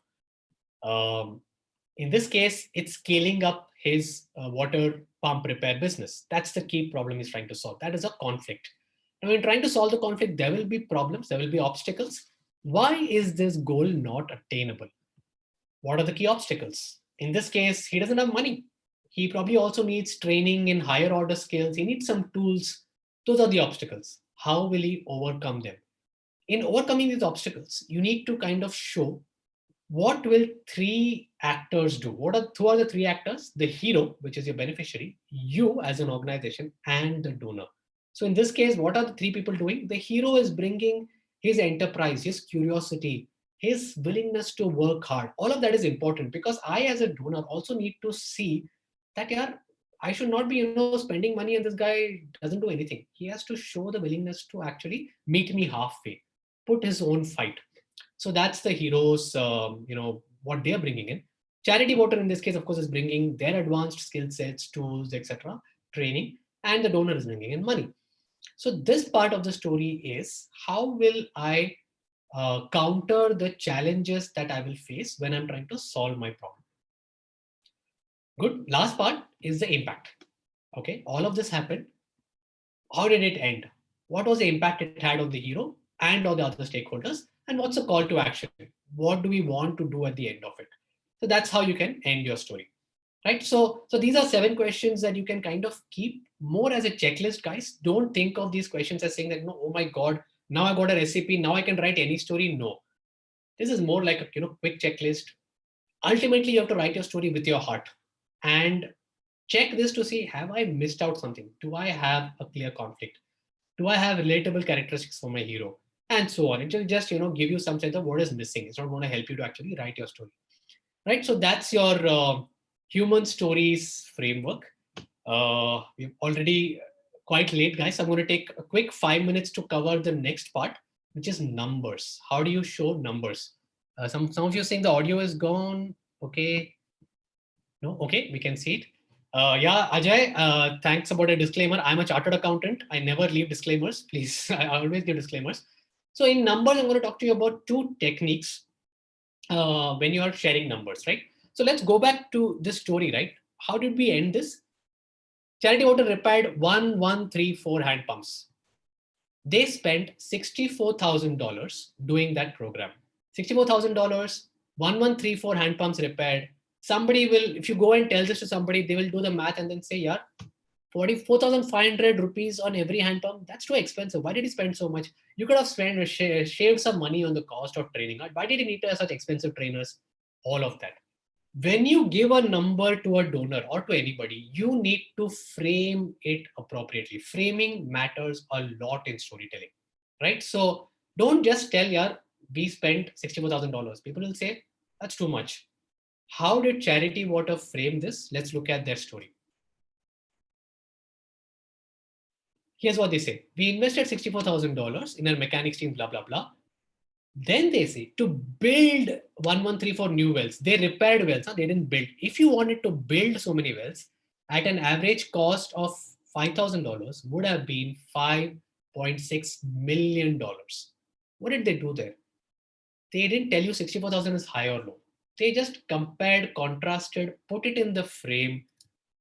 Speaker 2: Um, in this case, it's scaling up his water pump repair business. That's the key problem he's trying to solve. That is a conflict. And when trying to solve the conflict, there will be problems, there will be obstacles. Why is this goal not attainable? What are the key obstacles? In this case, he doesn't have money. He probably also needs training in higher order skills. He needs some tools. Those are the obstacles. How will he overcome them? In overcoming these obstacles, you need to kind of show what will 3 actors do. Who are the 3 actors? The hero, which is your beneficiary, you as an organization, and the donor. So in this case, what are the 3 people doing? The hero is bringing his enterprise, his curiosity, his willingness to work hard. All of that is important, because I as a donor also need to see that, yeah, I should not be spending money and this guy doesn't do anything. He has to show the willingness to actually meet me halfway, put his own fight. So that's the heroes, what they're bringing in. Charity Water in this case, of course, is bringing their advanced skill sets, tools, etc., training, and the donor is bringing in money. So this part of the story is, how will I counter the challenges that I will face when I'm trying to solve my problem? Good. Last part is the impact. Okay, all of this happened. How did it end? What was the impact it had on the hero and on the other stakeholders? And what's the call to action? What do we want to do at the end of it? So that's how you can end your story. right? So these are 7 questions that you can kind of keep more as a checklist, guys. Don't think of these questions as saying that, no, oh my God, now I got a recipe, now I can write any story. No, this is more like a quick checklist. Ultimately, you have to write your story with your heart and check this to see, have I missed out something? Do I have a clear conflict? Do I have relatable characteristics for my hero? And so on. It will just give you some sense of what is missing. It's not going to help you to actually write your story, right? So that's your human stories framework. We've already quite late, guys. I'm going to take a quick 5 minutes to cover the next part, which is numbers. How do you show numbers? Some of you are saying the audio is gone. Okay. No, okay, we can see it. Yeah, Ajay, thanks about a disclaimer. I'm a chartered accountant. I never leave disclaimers. Please, I always give disclaimers. So in numbers, I'm going to talk to you about 2 techniques when you are sharing numbers, right? So let's go back to this story, right? How did we end this? Charity Water repaired 1134 hand pumps. They spent $64,000 doing that program. $64,000, 1134 hand pumps repaired. Somebody will, if you go and tell this to somebody, they will do the math and then say, yeah, 44,500 rupees on every hand pump. That's too expensive. Why did he spend so much? You could have shaved some money on the cost of training. Why did he need to have such expensive trainers? All of that. When you give a number to a donor or to anybody, you need to frame it appropriately. Framing matters a lot in storytelling, right? So don't just tell, yeah, we spent $64,000. People will say, that's too much. How did Charity Water frame this? Let's look at their story. Here's what they say. We invested $64,000 in our mechanics team, blah, blah, blah. Then they say to build 1134 new wells. They repaired wells, they didn't build. If you wanted to build so many wells at an average cost of $5,000 would have been $5.6 million. What did they do there? They didn't tell you 64,000 is high or low. They just compared, contrasted, put it in the frame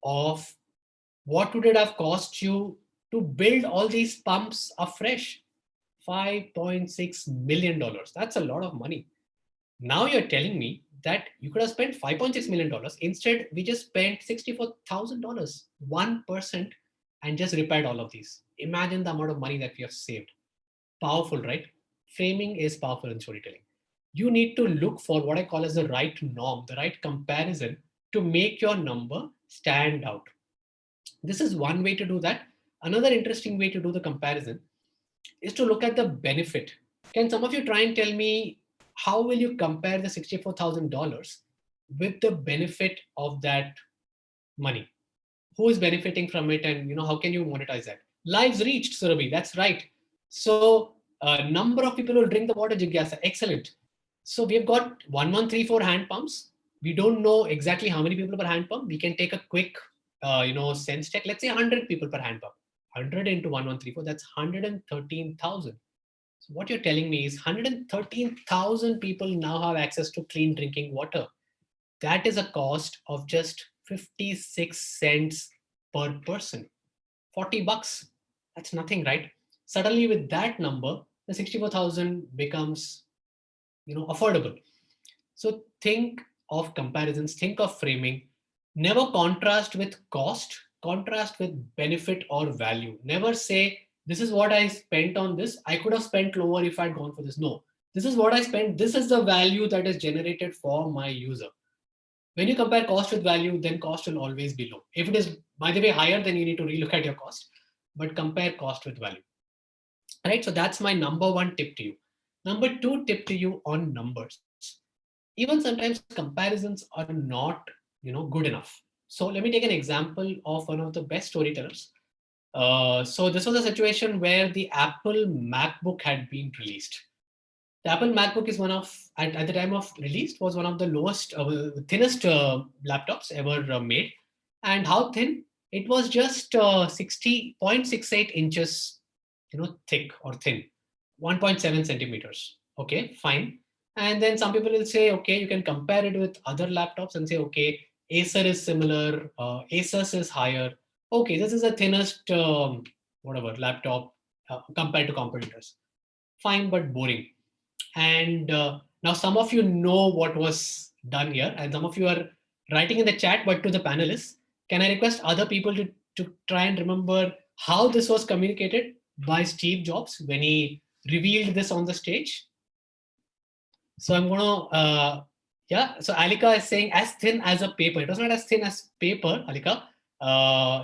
Speaker 2: of what would it have cost you to build all these pumps afresh. $5.6 million. That's a lot of money. Now you're telling me that you could have spent $5.6 million. Instead, we just spent $64,000, 1%, and just repaired all of these. Imagine the amount of money that we have saved. Powerful, right? Framing is powerful in storytelling. You need to look for what I call as the right norm, the right comparison to make your number stand out. This is one way to do that. Another interesting way to do the comparison is to look at the benefit. Can some of you try and tell me how will you compare the $64,000 with the benefit of that money? Who is benefiting from it, and how can you monetize that? Lives reached, Surabhi. That's right. So a number of people will drink the water, Jigyasa. Excellent. So we've got 1134 hand pumps. We don't know exactly how many people per hand pump. We can take a quick, sense check. Let's say 100 people per hand pump. 100 into 1134, that's 113,000. So what you're telling me is 113,000 people now have access to clean drinking water. That is a cost of just 56 cents per person. 40 bucks. That's nothing, right? Suddenly with that number, the 64,000 becomes, affordable. So think of comparisons, think of framing. Never contrast with cost, contrast with benefit or value. Never say, this is what I spent on this. I could have spent lower if I'd gone for this. No, this is what I spent. This is the value that is generated for my user. When you compare cost with value, then cost will always be low. If it is, by the way, higher, then you need to relook at your cost, but compare cost with value. Right, so that's my number 1 tip to you. Number 2 tip to you on numbers. Even sometimes comparisons are not, good enough. So let me take an example of one of the best storytellers. So this was a situation where the Apple MacBook had been released. The Apple MacBook is one of, at the time of release, was one of the thinnest laptops ever made. And how thin? It was just 60.68 inches, thick or thin, 1.7 centimeters. Okay, fine. And then some people will say, okay, you can compare it with other laptops and say, okay, Acer is similar, Asus is higher. Okay, this is the thinnest, laptop compared to competitors. Fine, but boring. And now some of you know what was done here, and some of you are writing in the chat, but to the panelists, can I request other people to try and remember how this was communicated by Steve Jobs when he revealed this on the stage? So I'm going to, yeah. So Alika is saying as thin as a paper. It was not as thin as paper, Alika.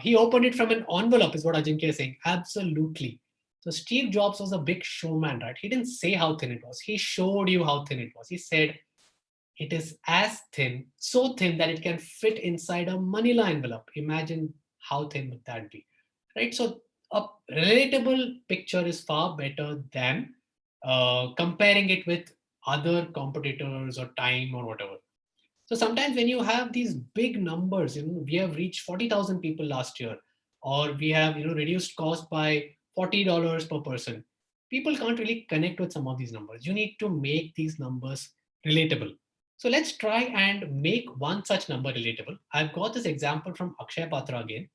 Speaker 2: He opened it from an envelope, is what Ajinkya is saying. Absolutely. So Steve Jobs was a big showman, right? He didn't say how thin it was. He showed you how thin it was. He said, it is as thin, so thin that it can fit inside a manila envelope. Imagine how thin would that be, right? So a relatable picture is far better than comparing it with other competitors or time or whatever. So sometimes when you have these big numbers, we have reached 40,000 people last year, or we have, reduced cost by $40 per person. People can't really connect with some of these numbers. You need to make these numbers relatable. So let's try and make one such number relatable. I've got this example from Akshay Patra again.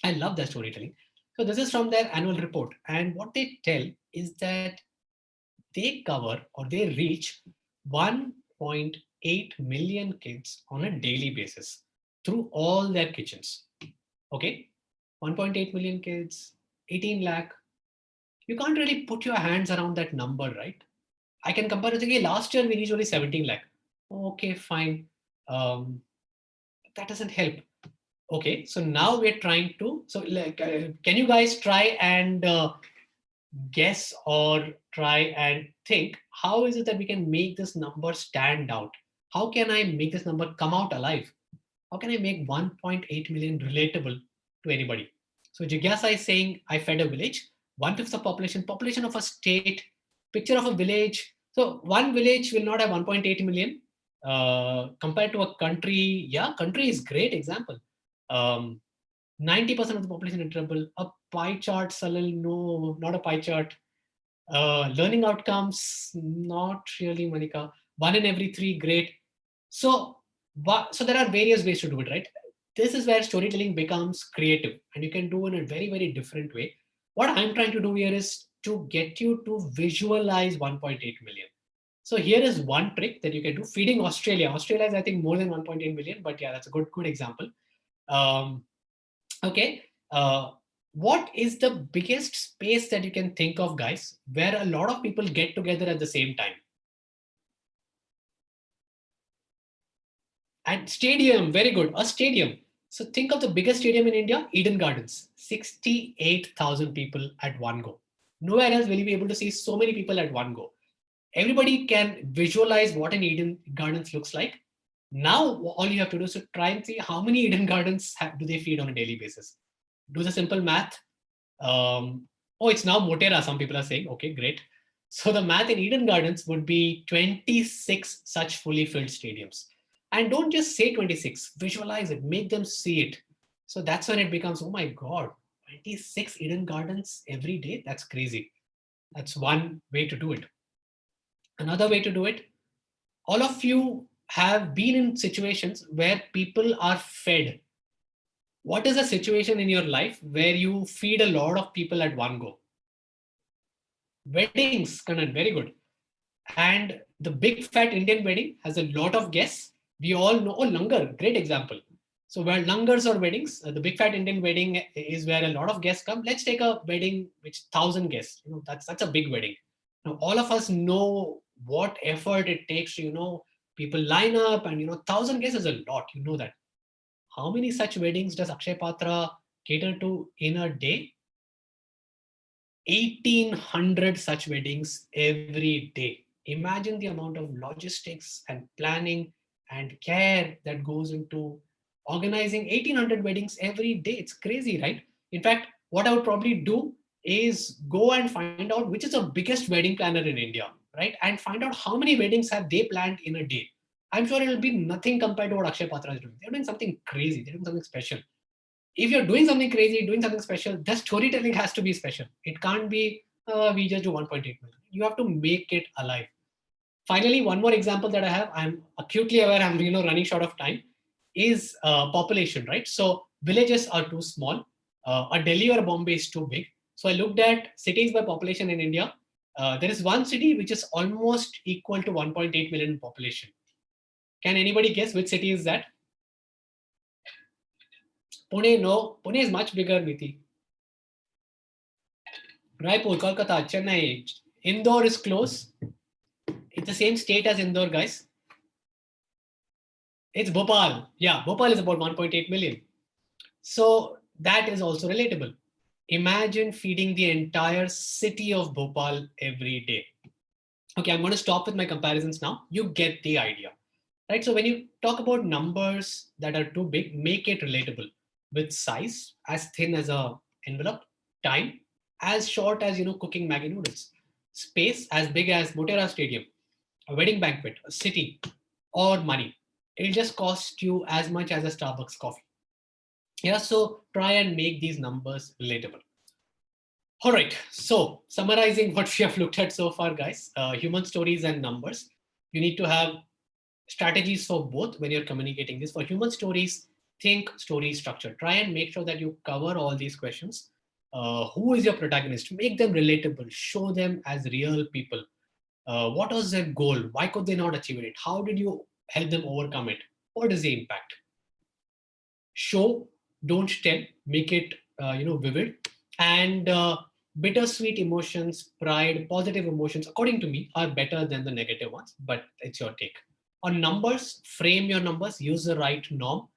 Speaker 2: I love their storytelling. So this is from their annual report. And what they tell is that they cover or they reach 1.8 million kids on a daily basis through all their kitchens. Okay, 1.8 million kids, 18 lakh. You can't really put your hands around that number, right? I can compare it again. Last year we reached only 17 lakh. Okay, fine. That doesn't help. Okay, so now we're trying to. So, can you guys try and guess or try and think, how is it that we can make this number stand out? How can I make this number come out alive? How can I make 1.8 million relatable to anybody? So Jigyasa is saying, I fed a village, 1/5 of population of a state, picture of a village. So one village will not have 1.8 million compared to a country. Yeah, country is great example. 90% of the population in trouble. A pie chart, Salil, no, not a pie chart. Learning outcomes, not really, Monica. 1 in every 3, great. So, so there are various ways to do it, right? This is where storytelling becomes creative, and you can do it in a very, very different way. What I'm trying to do here is to get you to visualize 1.8 million. So here is one trick that you can do. Feeding Australia. Australia is, I think, more than 1.8 million, but yeah, that's a good example. Okay. What is the biggest space that you can think of, guys, where a lot of people get together at the same time? And stadium, very good. A stadium. So think of the biggest stadium in India, Eden Gardens, 68,000 people at one go. Nowhere else will you be able to see so many people at one go. Everybody can visualize what an Eden Gardens looks like. Now, all you have to do is to try and see how many Eden Gardens do they feed on a daily basis. Do the simple math. Oh, it's now Motera, some people are saying. Okay, great. So the math in Eden Gardens would be 26 such fully filled stadiums. And don't just say 26, visualize it, make them see it. So that's when it becomes, oh my God, 26 Eden Gardens every day? That's crazy. That's one way to do it. Another way to do it, all of you have been in situations where people are fed. What is a situation in your life where you feed a lot of people at one go? Weddings, Kanan, very good. And the big fat Indian wedding has a lot of guests. We all know, oh, Langar, great example. So where Langars or weddings, the big fat Indian wedding is where a lot of guests come. Let's take a wedding which 1,000 guests. That's a big wedding. Now all of us know what effort it takes to, people line up, and 1,000 guests is a lot. You know that. How many such weddings does Akshay Patra cater to in a day? 1,800 such weddings every day. Imagine the amount of logistics and planning and care that goes into organizing 1,800 weddings every day. It's crazy, right? In fact, what I would probably do is go and find out which is the biggest wedding planner in India, right? And find out how many weddings have they planned in a day. I'm sure it'll be nothing compared to what Akshay Patra is doing. They're doing something crazy. They're doing something special. If you're doing something crazy, doing something special, the storytelling has to be special. It can't be, we just do 1.8 million. You have to make it alive. Finally, one more example that I have, I'm acutely aware I'm running short of time, is population, right? So villages are too small. A Delhi or a Bombay is too big. So I looked at cities by population in India. There is one city which is almost equal to 1.8 million population. Can anybody guess which city is that? Pune, no. Pune is much bigger, Niti. Raipur, Kolkata, Chennai. Indore is close. It's the same state as Indore, guys. It's Bhopal. Yeah, Bhopal is about 1.8 million. So that is also relatable. Imagine feeding the entire city of Bhopal every day. Okay, I'm going to stop with my comparisons now. You get the idea, right? So when you talk about numbers that are too big, make it relatable with size as thin as a envelope, time as short as cooking Maggi noodles, space as big as Motera Stadium, a wedding banquet, a city, or money. It'll just cost you as much as a Starbucks coffee. Yeah, so try and make these numbers relatable. All right, so summarizing what we have looked at so far, guys, human stories and numbers. You need to have strategies for both when you're communicating this. For human stories, think story structure. Try and make sure that you cover all these questions. Who is your protagonist? Make them relatable. Show them as real people. What was their goal? Why could they not achieve it? How did you help them overcome it? What is the impact? Show, don't tell. Make it vivid. And bittersweet emotions, pride, positive emotions, according to me, are better than the negative ones. But it's your take. On numbers, frame your numbers. Use the right norm.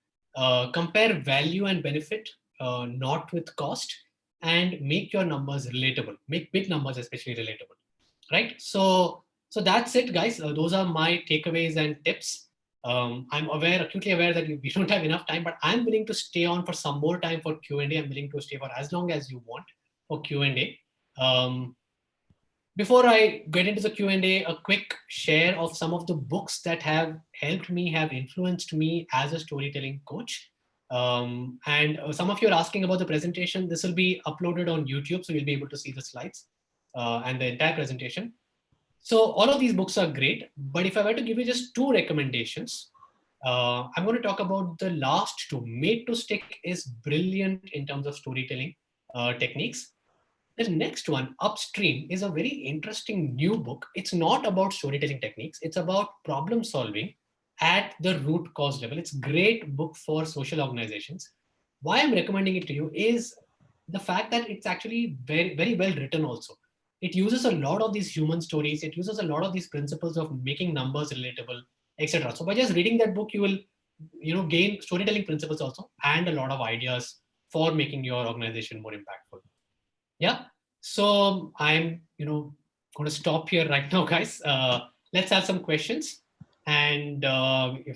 Speaker 2: Compare value and benefit, not with cost, and make your numbers relatable. Make big numbers especially relatable. Right. So that's it, guys. Those are my takeaways and tips. I'm acutely aware that we don't have enough time, but I'm willing to stay on for some more time for Q&A. I'm willing to stay for as long as you want for Q&A. Before I get into the Q&A, a quick share of some of the books that have helped me, have influenced me as a storytelling coach. And some of you are asking about the presentation. This will be uploaded on YouTube, so you'll be able to see the slides and the entire presentation. So all of these books are great, but if I were to give you just two recommendations, I'm going to talk about the last two. Made to Stick is brilliant in terms of storytelling techniques. The next one, Upstream, is a very interesting new book. It's not about storytelling techniques. It's about problem solving at the root cause level. It's a great book for social organizations. Why I'm recommending it to you is the fact that it's actually very, very well written also. It uses a lot of these human stories. It uses a lot of these principles of making numbers relatable, etc. So by just reading that book, you will gain storytelling principles also and a lot of ideas for making your organization more impactful. Yeah. So I'm, going to stop here right now, guys. Let's have some questions and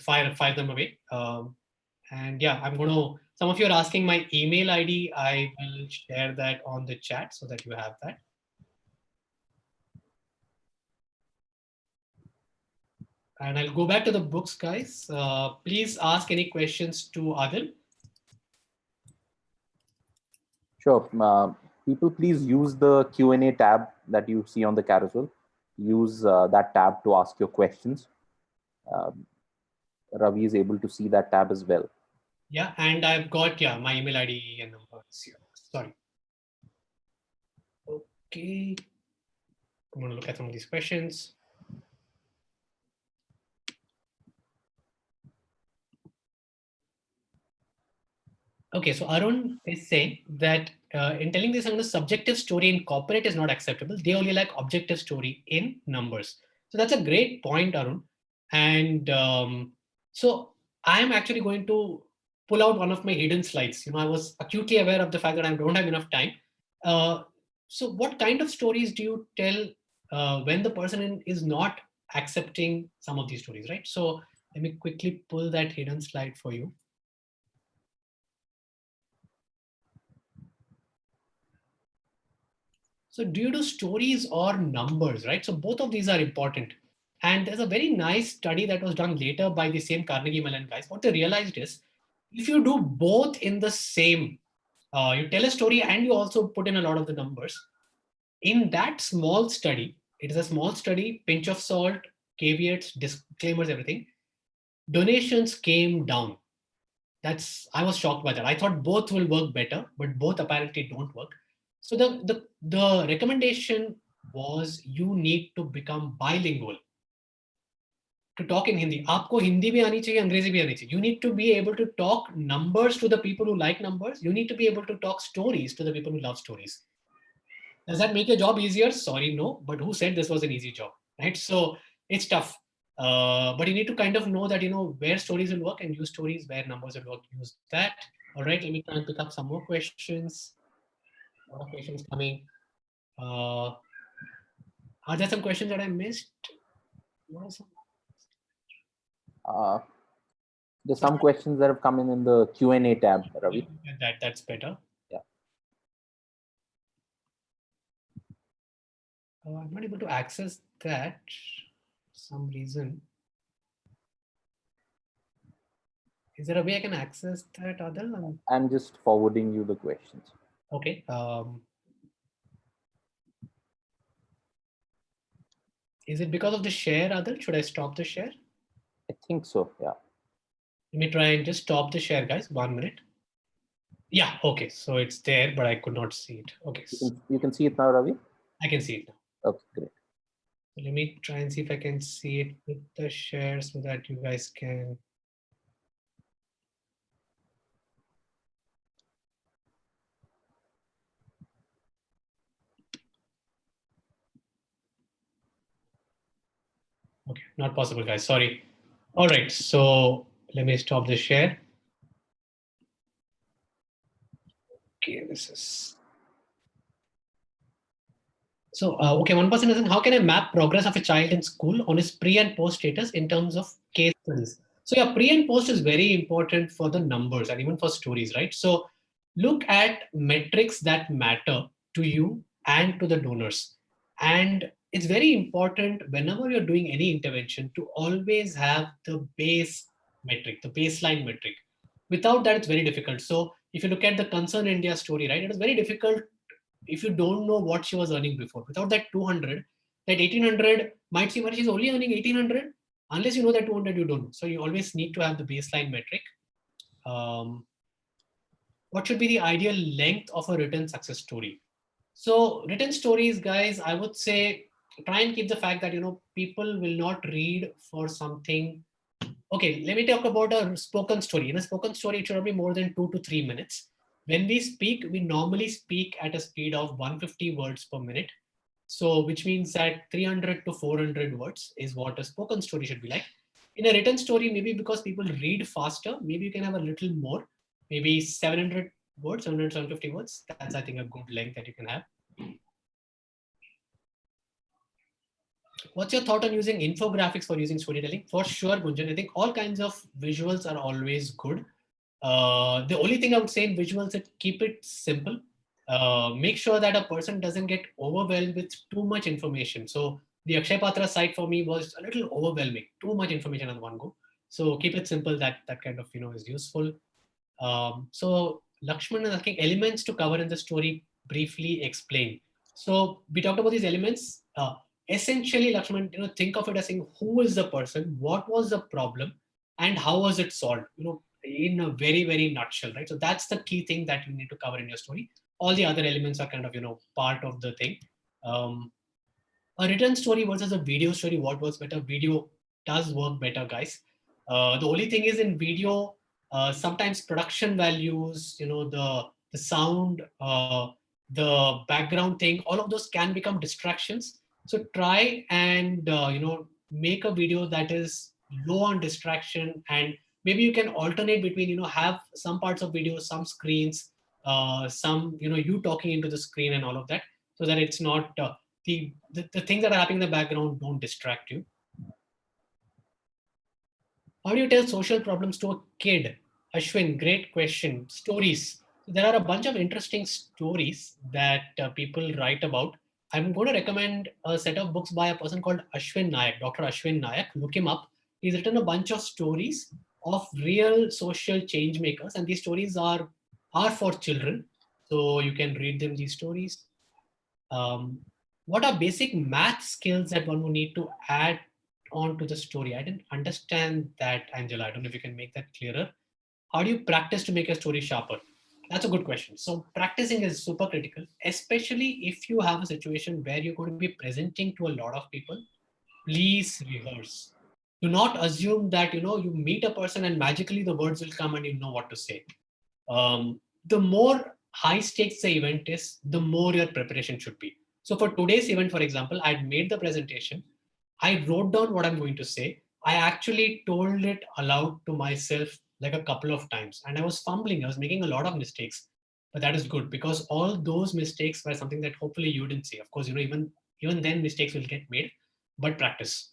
Speaker 2: fire them away. And yeah, I'm going to, some of you are asking my email ID. I will share that on the chat so that you have that. And I'll go back to the books, guys. Please ask any questions to Adil.
Speaker 1: Sure. People, please use the Q&A tab that you see on the carousel. Use that tab to ask your questions. Ravi is able to see that tab as well.
Speaker 2: Yeah, and I've got my email ID and numbers here. Sorry. Okay. I'm going to look at some of these questions. Okay, so Arun is saying that in telling this, the subjective story in corporate is not acceptable. They only like objective story in numbers. So that's a great point, Arun. And so I'm actually going to pull out one of my hidden slides. I was acutely aware of the fact that I don't have enough time. So what kind of stories do you tell when the person is not accepting some of these stories, right? So let me quickly pull that hidden slide for you. So do you do stories or numbers, right? So both of these are important. And there's a very nice study that was done later by the same Carnegie Mellon guys. What they realized is if you do both in the same, you tell a story and you also put in a lot of the numbers, in that small study, it is a small study, pinch of salt, caveats, disclaimers, everything, donations came down. I was shocked by that. I thought both will work better, but both apparently don't work. So the recommendation was you need to become bilingual. to talk in Hindi. आपको हिंदी भी आनी चाहिए, अंग्रेजी भी आनी चाहिए. You need to be able to talk numbers to the people who like numbers. You need to be able to talk stories to the people who love stories. Does that make your job easier? Sorry, no. But who said this was an easy job, right? So it's tough. But you need to kind of know that, where stories will work and use stories, where numbers will work, use that. All right, let me try and pick up some more questions. A lot of questions coming. Are there some questions that I missed?
Speaker 1: There's some questions that have come in the Q&A tab, Ravi.
Speaker 2: That's better.
Speaker 1: Yeah.
Speaker 2: I'm not able to access that for some reason. Is there a way I can access that, Adil?
Speaker 1: I'm just forwarding you the questions.
Speaker 2: Okay. Is it because of the share, Adil? Should I stop the share?
Speaker 1: I think so, yeah.
Speaker 2: Let me try and just stop the share, guys. 1 minute. Yeah, okay. So it's there, but I could not see it. Okay.
Speaker 1: You can see it now, Ravi?
Speaker 2: I can see it now.
Speaker 1: Okay, great.
Speaker 2: So let me try and see if I can see it with the share so that you guys can. Okay, not possible, guys. Sorry. All right, so let me stop the share. Okay, this is. So, okay, one person is, how can I map progress of a child in school on his pre and post status in terms of case studies? So, yeah, pre and post is very important for the numbers and even for stories, right? So, look at metrics that matter to you and to the donors. And it's very important whenever you're doing any intervention to always have the base metric, the baseline metric. Without that, it's very difficult. So, if you look at the Concern India story, right, it is very difficult if you don't know what she was earning before. Without that 200, that 1800 might seem, well, she's only earning 1800. Unless you know that 200, you don't know. So you always need to have the baseline metric. What should be the ideal length of a written success story? So written stories, guys, I would say try and keep the fact that, people will not read for something. Okay, let me talk about a spoken story. In a spoken story, it should not be more than 2 to 3 minutes. When we speak, we normally speak at a speed of 150 words per minute. So, which means that 300 to 400 words is what a spoken story should be like. In a written story, maybe because people read faster, maybe you can have a little more, maybe 700 words, 700, 750 words. That's, I think, a good length that you can have. What's your thought on using infographics for using storytelling? For sure, Gunjan. I think all kinds of visuals are always good. The only thing I would say in visuals is keep it simple. Make sure that a person doesn't get overwhelmed with too much information. So the Akshay Patra site for me was a little overwhelming, too much information on one go. So keep it simple. That kind of is useful. So Lakshman is asking elements to cover in the story. Briefly explain. So we talked about these elements. Essentially, Lakshman, think of it as saying who is the person, what was the problem, and how was it solved. In a very, very nutshell, right? So that's the key thing that you need to cover in your story. All the other elements are kind of part of the thing. A written story versus a video story, what works better? Video does work better, guys. The only thing is in video, sometimes production values, the sound, the background thing, all of those can become distractions. So try and make a video that is low on distraction, and maybe you can alternate between have some parts of video, some screens, some you talking into the screen and all of that, so that it's not the things that are happening in the background don't distract you. How do you tell social problems to a kid? Ashwin, great question. Stories. There are a bunch of interesting stories that people write about. I'm going to recommend a set of books by a person called Ashwin Nayak, Dr. Ashwin Nayak. Look him up. He's written a bunch of stories of real social change makers, and these stories are for children. So you can read them, these stories. What are basic math skills that one would need to add on to the story? I didn't understand that, Angela. I don't know if you can make that clearer. How do you practice to make a story sharper? That's a good question. So practicing is super critical, especially if you have a situation where you're going to be presenting to a lot of people. Please rehearse. Do not assume that you meet a person and magically the words will come and you know what to say. The more high stakes the event is, the more your preparation should be. So for today's event, for example, I'd made the presentation, I wrote down what I'm going to say. I actually told it aloud to myself like a couple of times, and I was fumbling. I was making a lot of mistakes, but that is good because all those mistakes were something that hopefully you didn't see. Of course, even then mistakes will get made, but practice.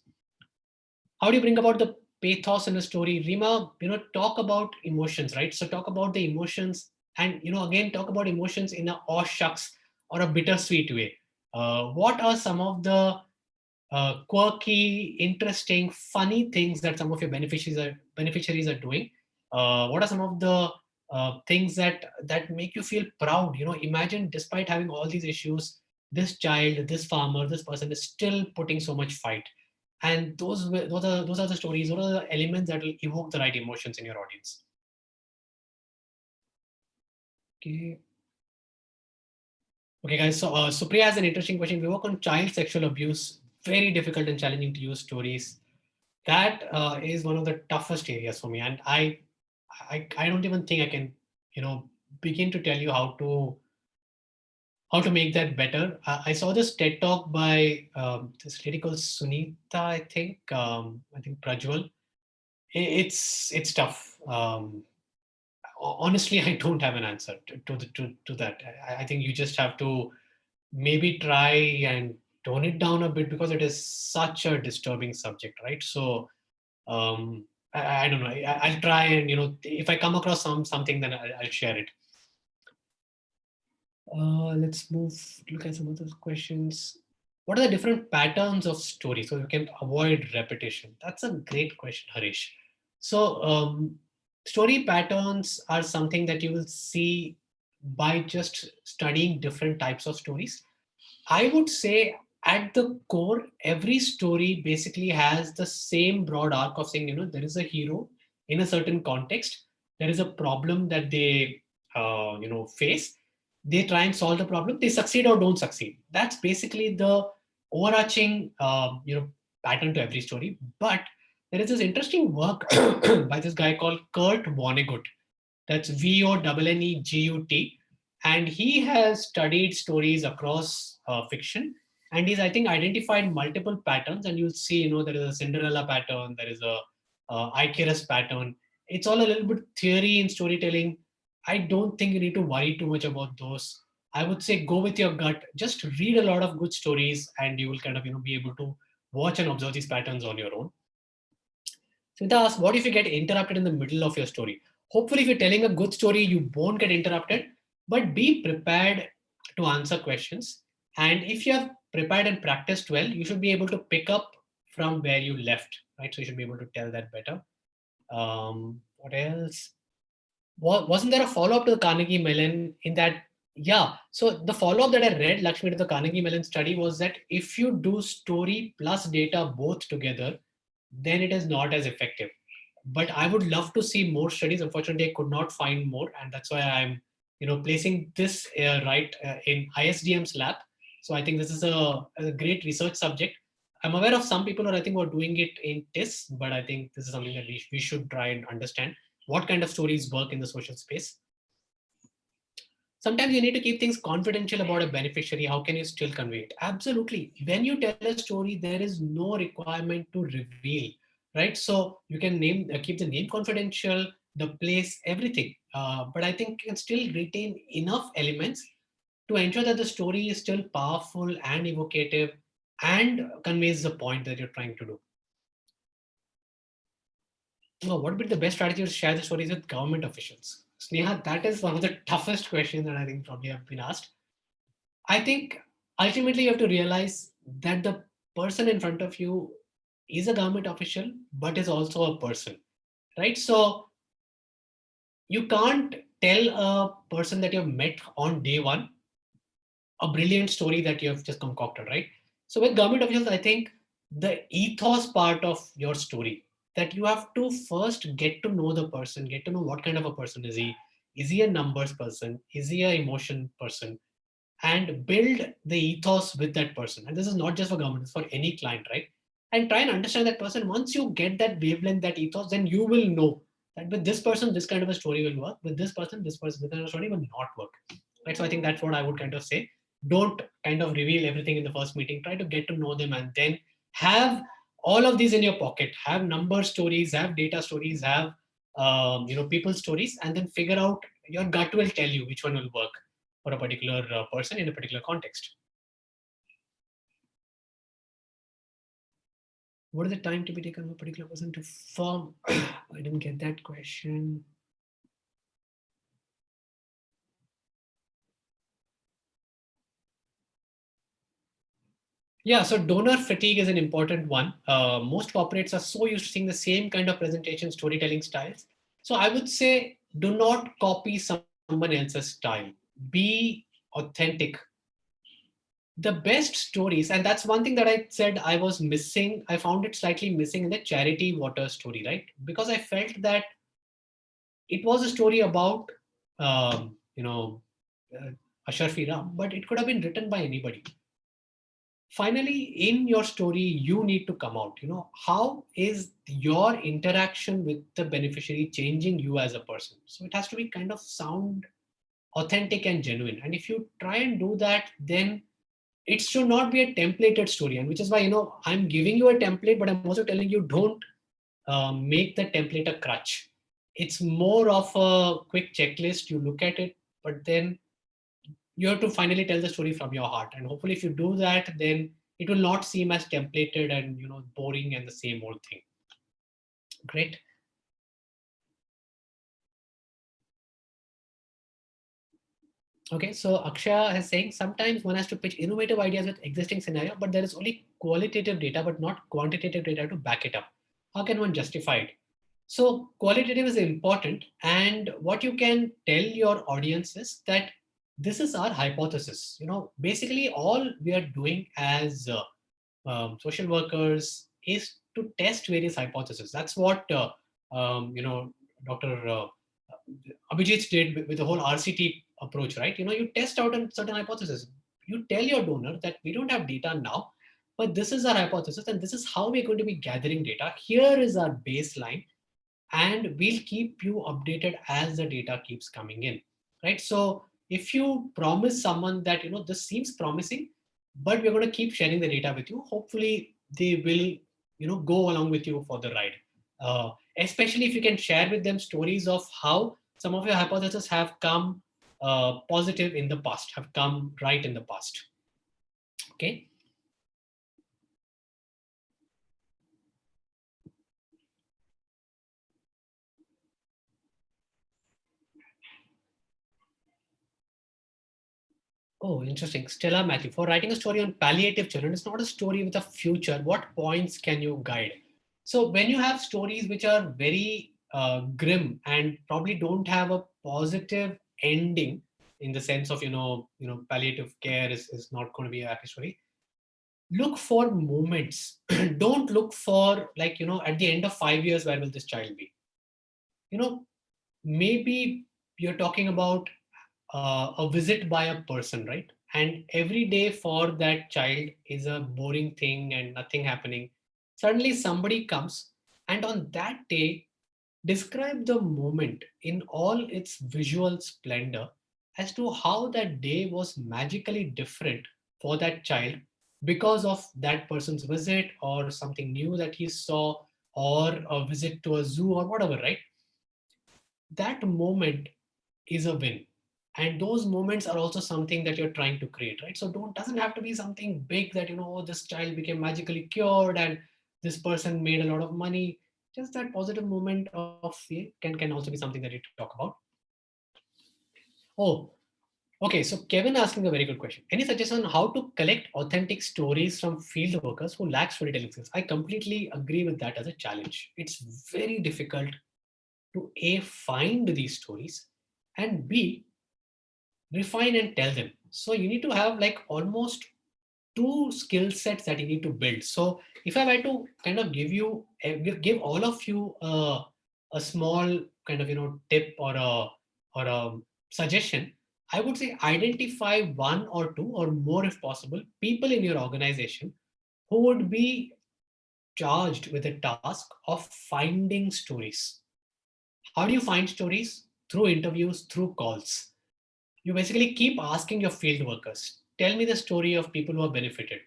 Speaker 2: How do you bring about the pathos in a story? Rima, talk about emotions, right? So talk about the emotions and, again, talk about emotions in a aw shucks or a bittersweet way. What are some of the quirky, interesting, funny things that some of your beneficiaries are doing? What are some of the things that make you feel proud? Imagine despite having all these issues, this child, this farmer, this person is still putting so much fight, and those are the stories, those are the elements that will evoke the right emotions in your audience. Okay. Okay, guys. So Supriya has an interesting question. We work on child sexual abuse. Very difficult and challenging to use stories. That is one of the toughest areas for me, and I don't even think I can you know begin to tell you how to make that better. I saw this TED talk by this lady called Sunita, I think Prajwal. It's tough. Honestly, I don't have an answer to that. I think you just have to maybe try and tone it down a bit because it is such a disturbing subject, right? So I don't know. I'll try and if I come across something, then I'll share it. Let's look at some of those questions. What are the different patterns of story so you can avoid repetition? That's a great question, Harish. So story patterns are something that you will see by just studying different types of stories. I would say at the core, every story basically has the same broad arc of saying, there is a hero in a certain context, there is a problem that they, face. They try and solve the problem. They succeed or don't succeed. That's basically the overarching, pattern to every story. But there is this interesting work by this guy called Kurt Vonnegut. That's Vonnegut, and he has studied stories across fiction, and he's, I think, identified multiple patterns. And you'll see, there is a Cinderella pattern, there is a Icarus pattern. It's all a little bit theory in storytelling. I don't think you need to worry too much about those. I would say go with your gut. Just read a lot of good stories, and you will kind of be able to watch and observe these patterns on your own. Smita asks, what if you get interrupted in the middle of your story? Hopefully, if you're telling a good story, you won't get interrupted, but be prepared to answer questions. And if you have prepared and practiced well, you should be able to pick up from where you left, right? So you should be able to tell that better. What else? Wasn't there a follow up to the Carnegie Mellon in that? Yeah. So the follow up that I read, Lakshmi, to the Carnegie Mellon study was that if you do story plus data both together, then it is not as effective. But I would love to see more studies. Unfortunately, I could not find more, and that's why I'm placing this right in ISDM's lab. So I think this is a great research subject. I'm aware of some people who I think were doing it in TIS, but I think this is something that we should try and understand what kind of stories work in the social space. Sometimes you need to keep things confidential about a beneficiary. How can you still convey it? Absolutely. When you tell a story, there is no requirement to reveal, right? So you can keep the name confidential, the place, everything. But I think you can still retain enough elements to ensure that the story is still powerful and evocative and conveys the point that you're trying to do. Well, what would be the best strategy to share the stories with government officials? Sneha, that is one of the toughest questions that I think probably have been asked. I think ultimately you have to realize that the person in front of you is a government official, but is also a person, right? So you can't tell a person that you've met on day one a brilliant story that you have just concocted, right? So with government officials, I think the ethos part of your story, that you have to first get to know the person, get to know what kind of a person is he. Is he a numbers person? Is he a emotion person? And build the ethos with that person. And this is not just for government, it's for any client, right? and try and understand that person. Once you get that wavelength, that ethos, then you will know that with this person, this kind of a story will work. With this person, this kind of story will not work. Right. So I think that's what I would kind of say. Don't kind of reveal everything in the first meeting. Try to get to know them, and then have all of these in your pocket. Have number stories, have data stories, have people stories, and then figure out, your gut will tell you which one will work for a particular person in a particular context. What is the time to be taken for a particular person to form? I didn't get that question. Yeah, so donor fatigue is an important one. Most corporates are so used to seeing the same kind of presentation, storytelling styles. So I would say, do not copy someone else's style. Be authentic. The best stories, and that's one thing that I said I was missing. I found it slightly missing in the charity water story, right? Because I felt that it was a story about, um, you know, Asharfi Ram, but it could have been written by anybody. Finally, in your story, you need to come out. How is your interaction with the beneficiary changing you as a person? So it has to be kind of sound authentic and genuine. And if you try and do that, then it should not be a templated story. And which is why, I'm giving you a template, but I'm also telling you, don't make the template a crutch. It's more of a quick checklist. You look at it, but then you have to finally tell the story from your heart. And hopefully, if you do that, then it will not seem as templated and boring and the same old thing. Great. Okay, so Akshaya is saying sometimes one has to pitch innovative ideas with existing scenario, but there is only qualitative data but not quantitative data to back it up. How can one justify it? So qualitative is important, and what you can tell your audience is that this is our hypothesis. Basically all we are doing as social workers is to test various hypotheses. That's what Dr. Abhijit did with the whole RCT approach, right? You test out a certain hypothesis. You tell your donor that we don't have data now, but this is our hypothesis, and this is how we're going to be gathering data. Here is our baseline, and we'll keep you updated as the data keeps coming in, right? So if you promise someone that this seems promising, but we're going to keep sharing the data with you, hopefully they will go along with you for the ride. Especially if you can share with them stories of how some of your hypotheses have come positive in the past, have come right in the past. Okay. Oh, interesting. Stella Matthew, for writing a story on palliative children, it's not a story with a future. What points can you guide? So when you have stories which are very grim and probably don't have a positive ending, in the sense of palliative care is not going to be a happy story. Look for moments. Don't look for, like, at the end of 5 years, where will this child be? Maybe you're talking about a visit by a person, right? And every day for that child is a boring thing and nothing happening. Suddenly somebody comes, and on that day, describe the moment in all its visual splendor as to how that day was magically different for that child because of that person's visit, or something new that he saw, or a visit to a zoo, or whatever, right? That moment is a win. And those moments are also something that you're trying to create, right? So don't doesn't have to be something big that oh, this child became magically cured and this person made a lot of money. Just that positive moment of fear can also be something that you talk about. Oh, okay, so Kevin asking a very good question. Any suggestion on how to collect authentic stories from field workers who lack storytelling skills? I completely agree with that as a challenge. It's very difficult to A, find these stories, and B, refine and tell them. So you need to have like almost two skill sets that you need to build. So if I were to kind of give all of you a small kind of tip or a suggestion, I would say identify one or two or more, if possible, people in your organization who would be charged with the task of finding stories. How do you find stories? Through interviews, through calls. You basically keep asking your field workers, tell me the story of people who have benefited.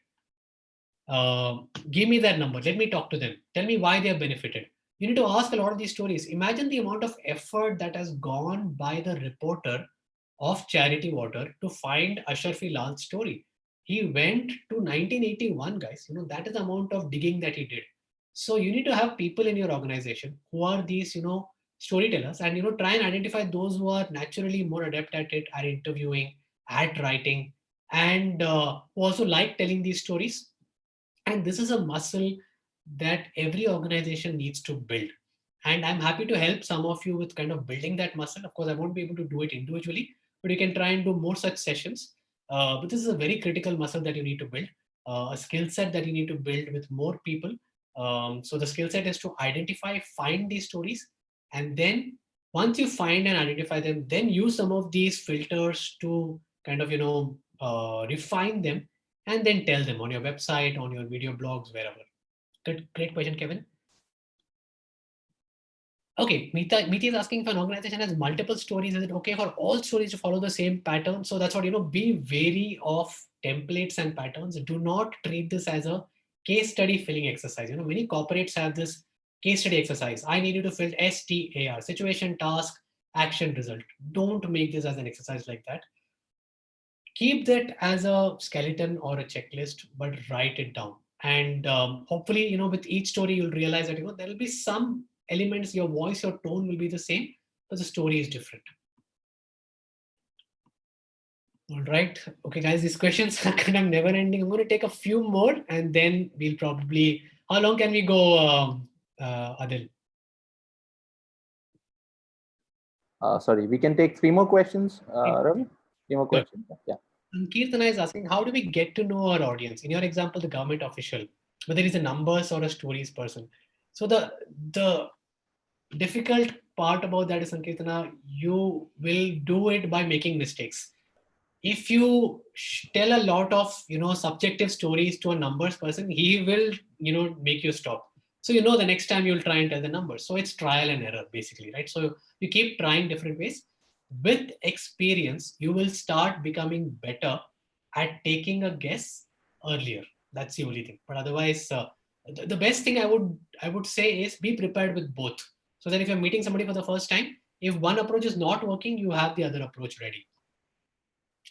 Speaker 2: Give me that number. Let me talk to them. Tell me why they have benefited. You need to ask a lot of these stories. Imagine the amount of effort that has gone by the reporter of Charity Water to find Asharfi Lal's story. He went to 1981, guys. That is the amount of digging that he did. So you need to have people in your organization who are these, storytellers, and try and identify those who are naturally more adept at it, at interviewing, at writing, and who also like telling these stories. And this is a muscle that every organization needs to build. And I'm happy to help some of you with kind of building that muscle. Of course, I won't be able to do it individually, but you can try and do more such sessions. But this is a very critical muscle that you need to build, a skill set that you need to build with more people. So the skill set is to identify, find these stories, and then once you find and identify them, then use some of these filters to kind of refine them, and then tell them on your website, on your video blogs, wherever. Good, great question, Kevin. Okay, Meeta is asking if an organization has multiple stories, is it okay for all stories to follow the same pattern? So that's what, be wary of templates and patterns. Do not treat this as a case study filling exercise. Many corporates have this case study exercise. I need you to fill STAR, situation, task, action, result. Don't make this as an exercise like that. Keep that as a skeleton or a checklist, but write it down. And hopefully, with each story, you'll realize that, there will be some elements, your voice, your tone will be the same, but the story is different. All right. Okay, guys, these questions are kind of never ending. I'm going to take a few more and then we'll probably, how long can we go, Adil?
Speaker 1: Sorry, we can take 3 more questions, Ravi? 3 more questions? Yeah.
Speaker 2: Kirtana is asking, how do we get to know our audience? In your example, the government official, whether he's a numbers or a stories person. So the difficult part about that is, Sankirtana, you will do it by making mistakes. If you tell a lot of subjective stories to a numbers person, he will make you stop. So the next time you'll try and tell the numbers. So it's trial and error basically, right? So you keep trying different ways. With experience, you will start becoming better at taking a guess earlier. That's the only thing. But otherwise, the best thing I would say is be prepared with both. So that if you're meeting somebody for the first time, if one approach is not working, you have the other approach ready.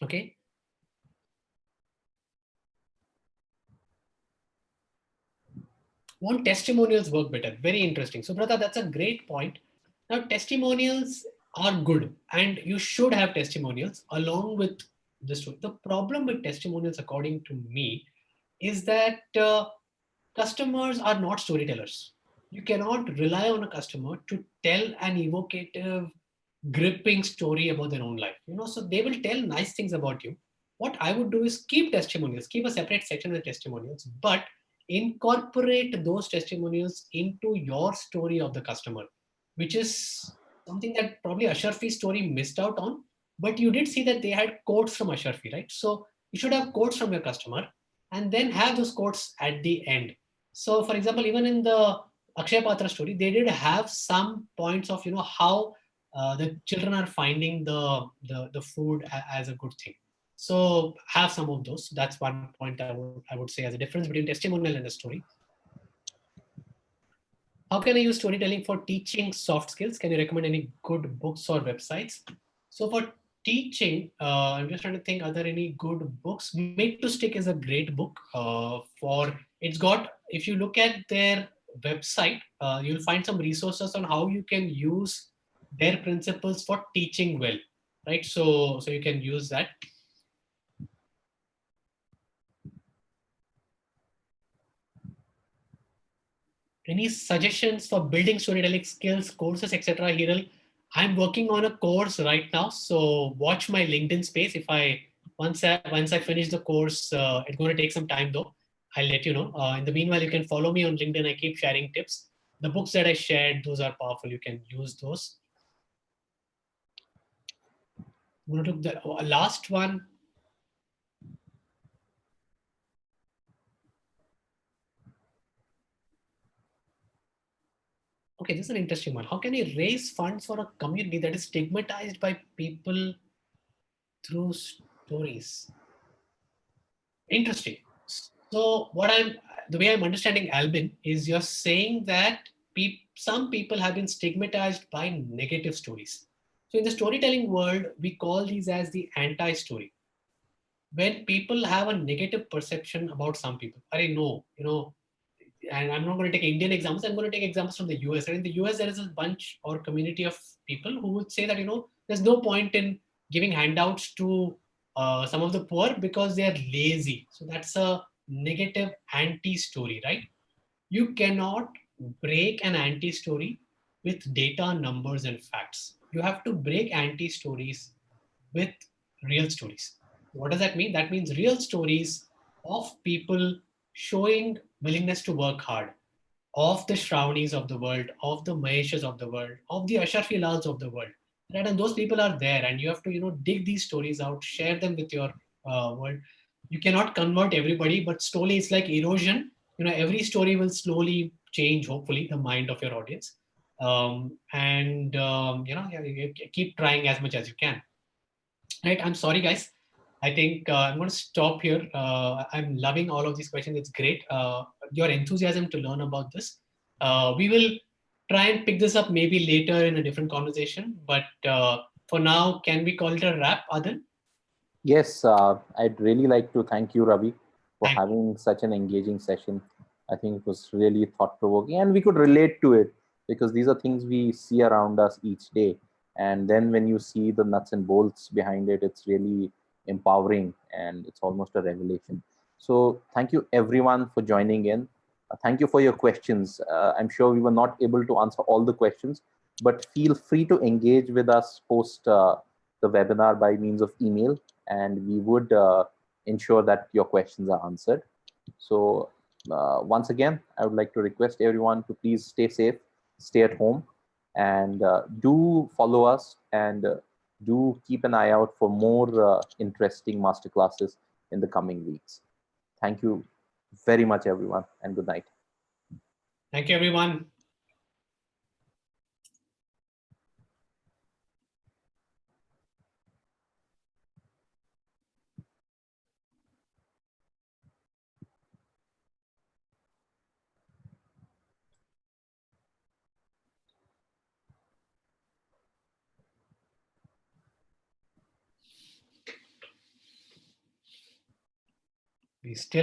Speaker 2: Okay. Won't testimonials work better? Very interesting. So, Brother, that's a great point. Now, testimonials are good, and you should have testimonials along with this. The problem with testimonials, according to me, is that customers are not storytellers. You cannot rely on a customer to tell an evocative, gripping story about their own life. So they will tell nice things about you. What I would do is keep testimonials, keep a separate section of the testimonials, but incorporate those testimonials into your story of the customer, which is something that probably Asharfi's story missed out on. But you did see that they had quotes from Asharfi, right? So you should have quotes from your customer and then have those quotes at the end. So, for example, even in the Akshay Patra story, they did have some points of how the children are finding the food as a good thing. So have some of those. That's one point I would say as a difference between testimonial and a story. How can I use storytelling for teaching soft skills? Can you recommend any good books or websites? So for teaching, I'm just trying to think, are there any good books? Made to Stick is a great book. If you look at their website, you'll find some resources on how you can use their principles for teaching well, right? So you can use that. Any suggestions for building storytelling skills, courses, etc.? Hiral, I'm working on a course right now, so watch my LinkedIn space. If I once I finish the course, it's going to take some time though. I'll let you know. In the meanwhile, you can follow me on LinkedIn. I keep sharing tips. The books that I shared, those are powerful. You can use those. I'm going to do the last one. Okay, this is an interesting one. How can you raise funds for a community that is stigmatized by people through stories? Interesting. So the way I'm understanding Albin is you're saying that some people have been stigmatized by negative stories. So in the storytelling world, we call these as the anti-story. When people have a negative perception about some people, I know, and I'm not going to take Indian examples. I'm going to take examples from the US. And in the US, there is a bunch or community of people who would say that there's no point in giving handouts to some of the poor because they are lazy. So that's a negative anti-story, right? You cannot break an anti-story with data, numbers, and facts. You have to break anti-stories with real stories. What does that mean? That means real stories of people showing willingness to work hard, of the Shravnis of the world, of the Maheshas of the world, of the Asharfi Lals of the world. Right? And those people are there, and you have to, dig these stories out, share them with your world. You cannot convert everybody, but slowly it's like erosion. Every story will slowly change, hopefully, the mind of your audience. You keep trying as much as you can. Right. I'm sorry, guys. I think I'm going to stop here. I'm loving all of these questions. It's great. Your enthusiasm to learn about this. We will try and pick this up maybe later in a different conversation. But for now, can we call it a wrap, Adil?
Speaker 1: Yes, I'd really like to thank you, Ravi, for
Speaker 2: Thank
Speaker 1: having such an engaging session. I think it was really thought provoking and we could relate to it because these are things we see around us each day. And then when you see the nuts and bolts behind it, it's really empowering and it's almost a revelation. So, thank you everyone for joining in. Thank you for your questions. I'm sure we were not able to answer all the questions, but feel free to engage with us post the webinar by means of email, and we would ensure that your questions are answered. So once again, I would like to request everyone to please stay safe, stay at home, and do follow us and do keep an eye out for more interesting masterclasses in the coming weeks. Thank you very much, everyone, and good night.
Speaker 2: Thank you, everyone. We still have